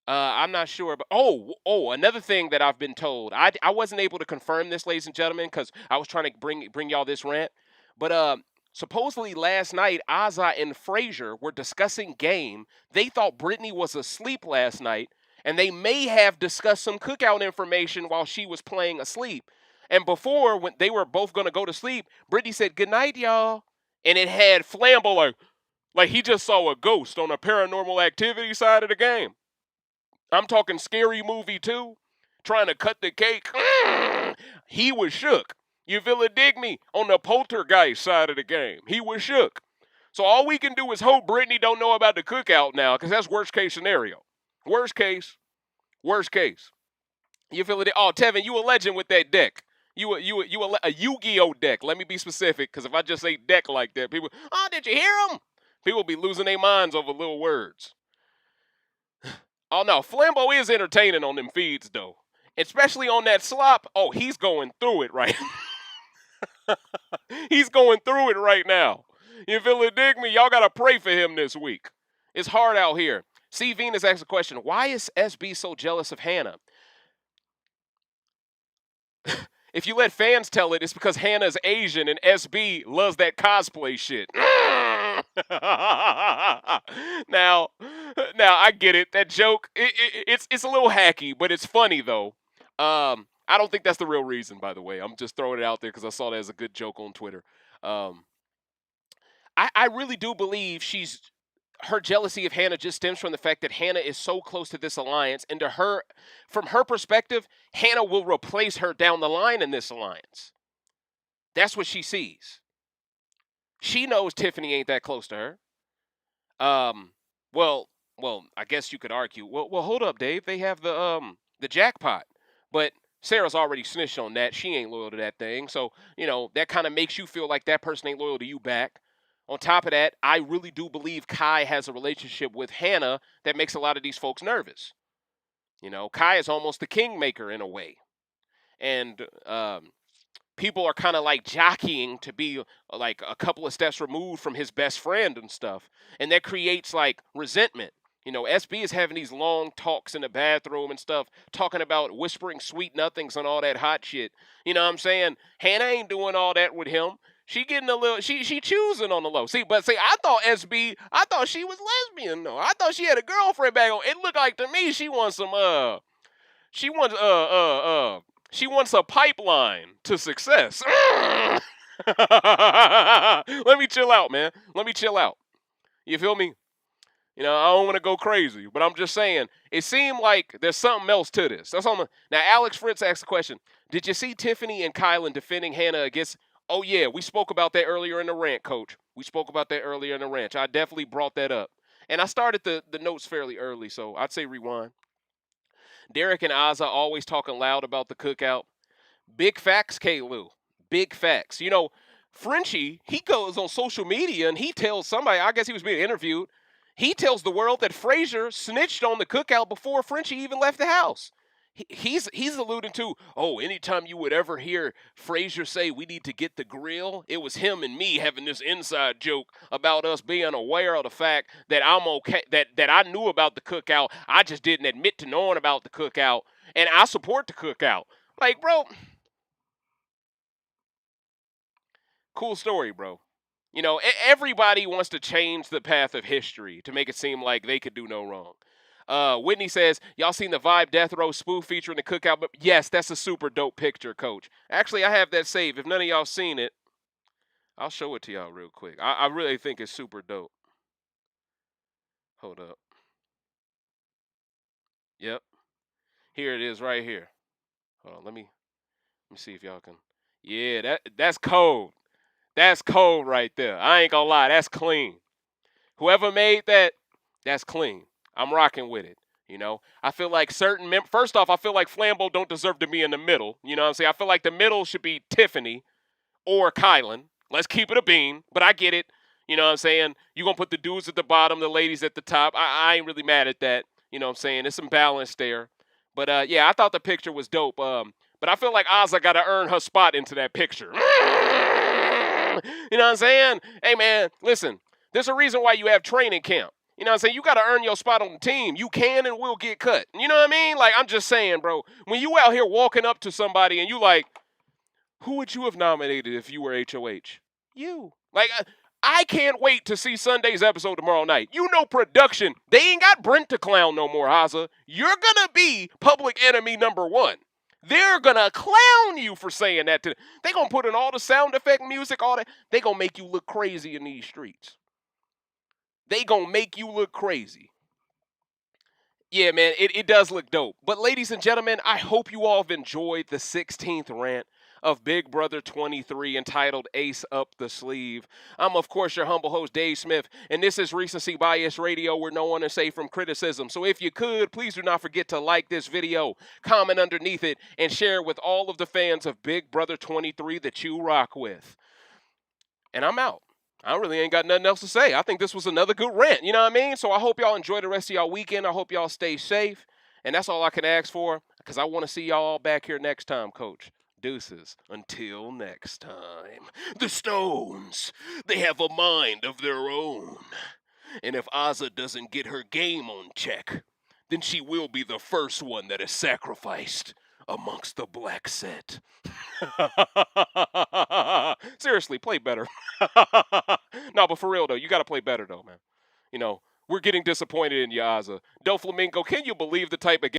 I'm not sure, but another thing that I've been told. I wasn't able to confirm this, ladies and gentlemen, because I was trying to bring y'all this rant. But supposedly last night, Asa and Frazier were discussing game. They thought Brittany was asleep last night, and they may have discussed some cookout information while she was playing asleep. And before, when they were both going to go to sleep, Brittany said, "Good night, y'all." And it had Flambo like he just saw a ghost on a paranormal activity side of the game. I'm talking Scary Movie 2, trying to cut the cake. He was shook. You feel it, dig me? On the poltergeist side of the game, he was shook. So all we can do is hope Brittany don't know about the cookout now, because that's worst case scenario. Worst case. You feel it? Oh, Tevin, you a legend with that deck. You a Yu-Gi-Oh deck. Let me be specific, because if I just say deck like that, people, oh, did you hear him? People be losing their minds over little words. Oh no, Flambo is entertaining on them feeds though, especially on that slop. Oh, he's going through it right. He's going through it right now. You feel it, dig me? Y'all gotta pray for him this week. It's hard out here. C. Venus asks a question: why is SB so jealous of Hannah? If you let fans tell it, it's because Hannah's Asian and SB loves that cosplay shit. now, I get it. That joke, it's a little hacky, but it's funny though. I don't think that's the real reason, by the way. I'm just throwing it out there because I saw that as a good joke on Twitter. I really do believe her jealousy of Hannah just stems from the fact that Hannah is so close to this alliance, and from her perspective, Hannah will replace her down the line in this alliance. That's what she sees. She knows Tiffany ain't that close to her. Well, I guess you could argue. Well, hold up, Dave. They have the jackpot, but Sarah's already snitched on that. She ain't loyal to that thing, so that kind of makes you feel like that person ain't loyal to you back. On top of that, I really do believe Kai has a relationship with Hannah that makes a lot of these folks nervous. Kai is almost the kingmaker in a way. And people are kind of like jockeying to be like a couple of steps removed from his best friend and stuff. And that creates like resentment. SB is having these long talks in the bathroom and stuff, talking about whispering sweet nothings and all that hot shit. You know what I'm saying? Hannah ain't doing all that with him. She getting a little, she choosing on the low. I thought she was lesbian though. I thought she had a girlfriend back home. It looked like to me she wants she wants a pipeline to success. Let me chill out, man. Let me chill out. You feel me? I don't want to go crazy, but I'm just saying, it seemed like there's something else to this. That's all. Now, Alex Fritz asked the question, did you see Tiffany and Kylan defending Hannah against Oh yeah, we spoke about that earlier in the rant, Coach. We spoke about that earlier in the rant. I definitely brought that up, and I started the notes fairly early, so I'd say rewind. Derek and Ozza always talking loud about the cookout. Big facts, K. Lou. Big facts. Frenchie, he goes on social media and he tells somebody, I guess he was being interviewed, he tells the world that Frazier snitched on the cookout before Frenchie even left the house. He's alluding to, oh, anytime you would ever hear Frazier say we need to get the grill, it was him and me having this inside joke about us being aware of the fact that I'm okay, that I knew about the cookout. I just didn't admit to knowing about the cookout, and I support the cookout. Like, bro, cool story, bro. Everybody wants to change the path of history to make it seem like they could do no wrong. Whitney says, y'all seen the Vibe Death Row spoof featuring the cookout? But yes, that's a super dope picture, Coach. Actually, I have that saved. If none of y'all seen it, I'll show it to y'all real quick. I really think it's super dope. Hold up. Yep. Here it is right here. Hold on, let me see if y'all can. Yeah, that's cold. That's cold right there. I ain't gonna lie, that's clean. Whoever made that, that's clean. I'm rocking with it. I feel like first off, I feel like Flambeau don't deserve to be in the middle. You know what I'm saying? I feel like the middle should be Tiffany or Kylan. Let's keep it a bean, but I get it. You know what I'm saying? You're going to put the dudes at the bottom, the ladies at the top. I ain't really mad at that. You know what I'm saying? There's some balance there. But, yeah, I thought the picture was dope. But I feel like Ozza got to earn her spot into that picture. You know what I'm saying? Hey, man, listen. There's a reason why you have training camp. You know what I'm saying? You got to earn your spot on the team. You can and will get cut. You know what I mean? Like, I'm just saying, bro. When you out here walking up to somebody and you like, who would you have nominated if you were HOH? You. Like, I can't wait to see Sunday's episode tomorrow night. Production. They ain't got Brent to clown no more, Haza. You're going to be public enemy number one. They're going to clown you for saying that. They're going to put in all the sound effect music, all that. They're going to make you look crazy in these streets. They going to make you look crazy. Yeah, man, it does look dope. But ladies and gentlemen, I hope you all have enjoyed the 16th rant of Big Brother 23 entitled Ace Up the Sleeve. I'm, of course, your humble host, Dave Smith, and this is Recency Bias Radio, where no one is safe from criticism. So if you could, please do not forget to like this video, comment underneath it, and share it with all of the fans of Big Brother 23 that you rock with. And I'm out. I really ain't got nothing else to say. I think this was another good rant, you know what I mean? So I hope y'all enjoy the rest of y'all weekend. I hope y'all stay safe. And that's all I can ask for, because I want to see y'all back here next time, Coach. Deuces. Until next time. The Stones, they have a mind of their own. And if Ozza doesn't get her game on check, then she will be the first one that is sacrificed amongst the black set. Seriously, play better. No, but for real though, you got to play better though, man. We're getting disappointed in you, Ozza. Doflamingo, can you believe the type of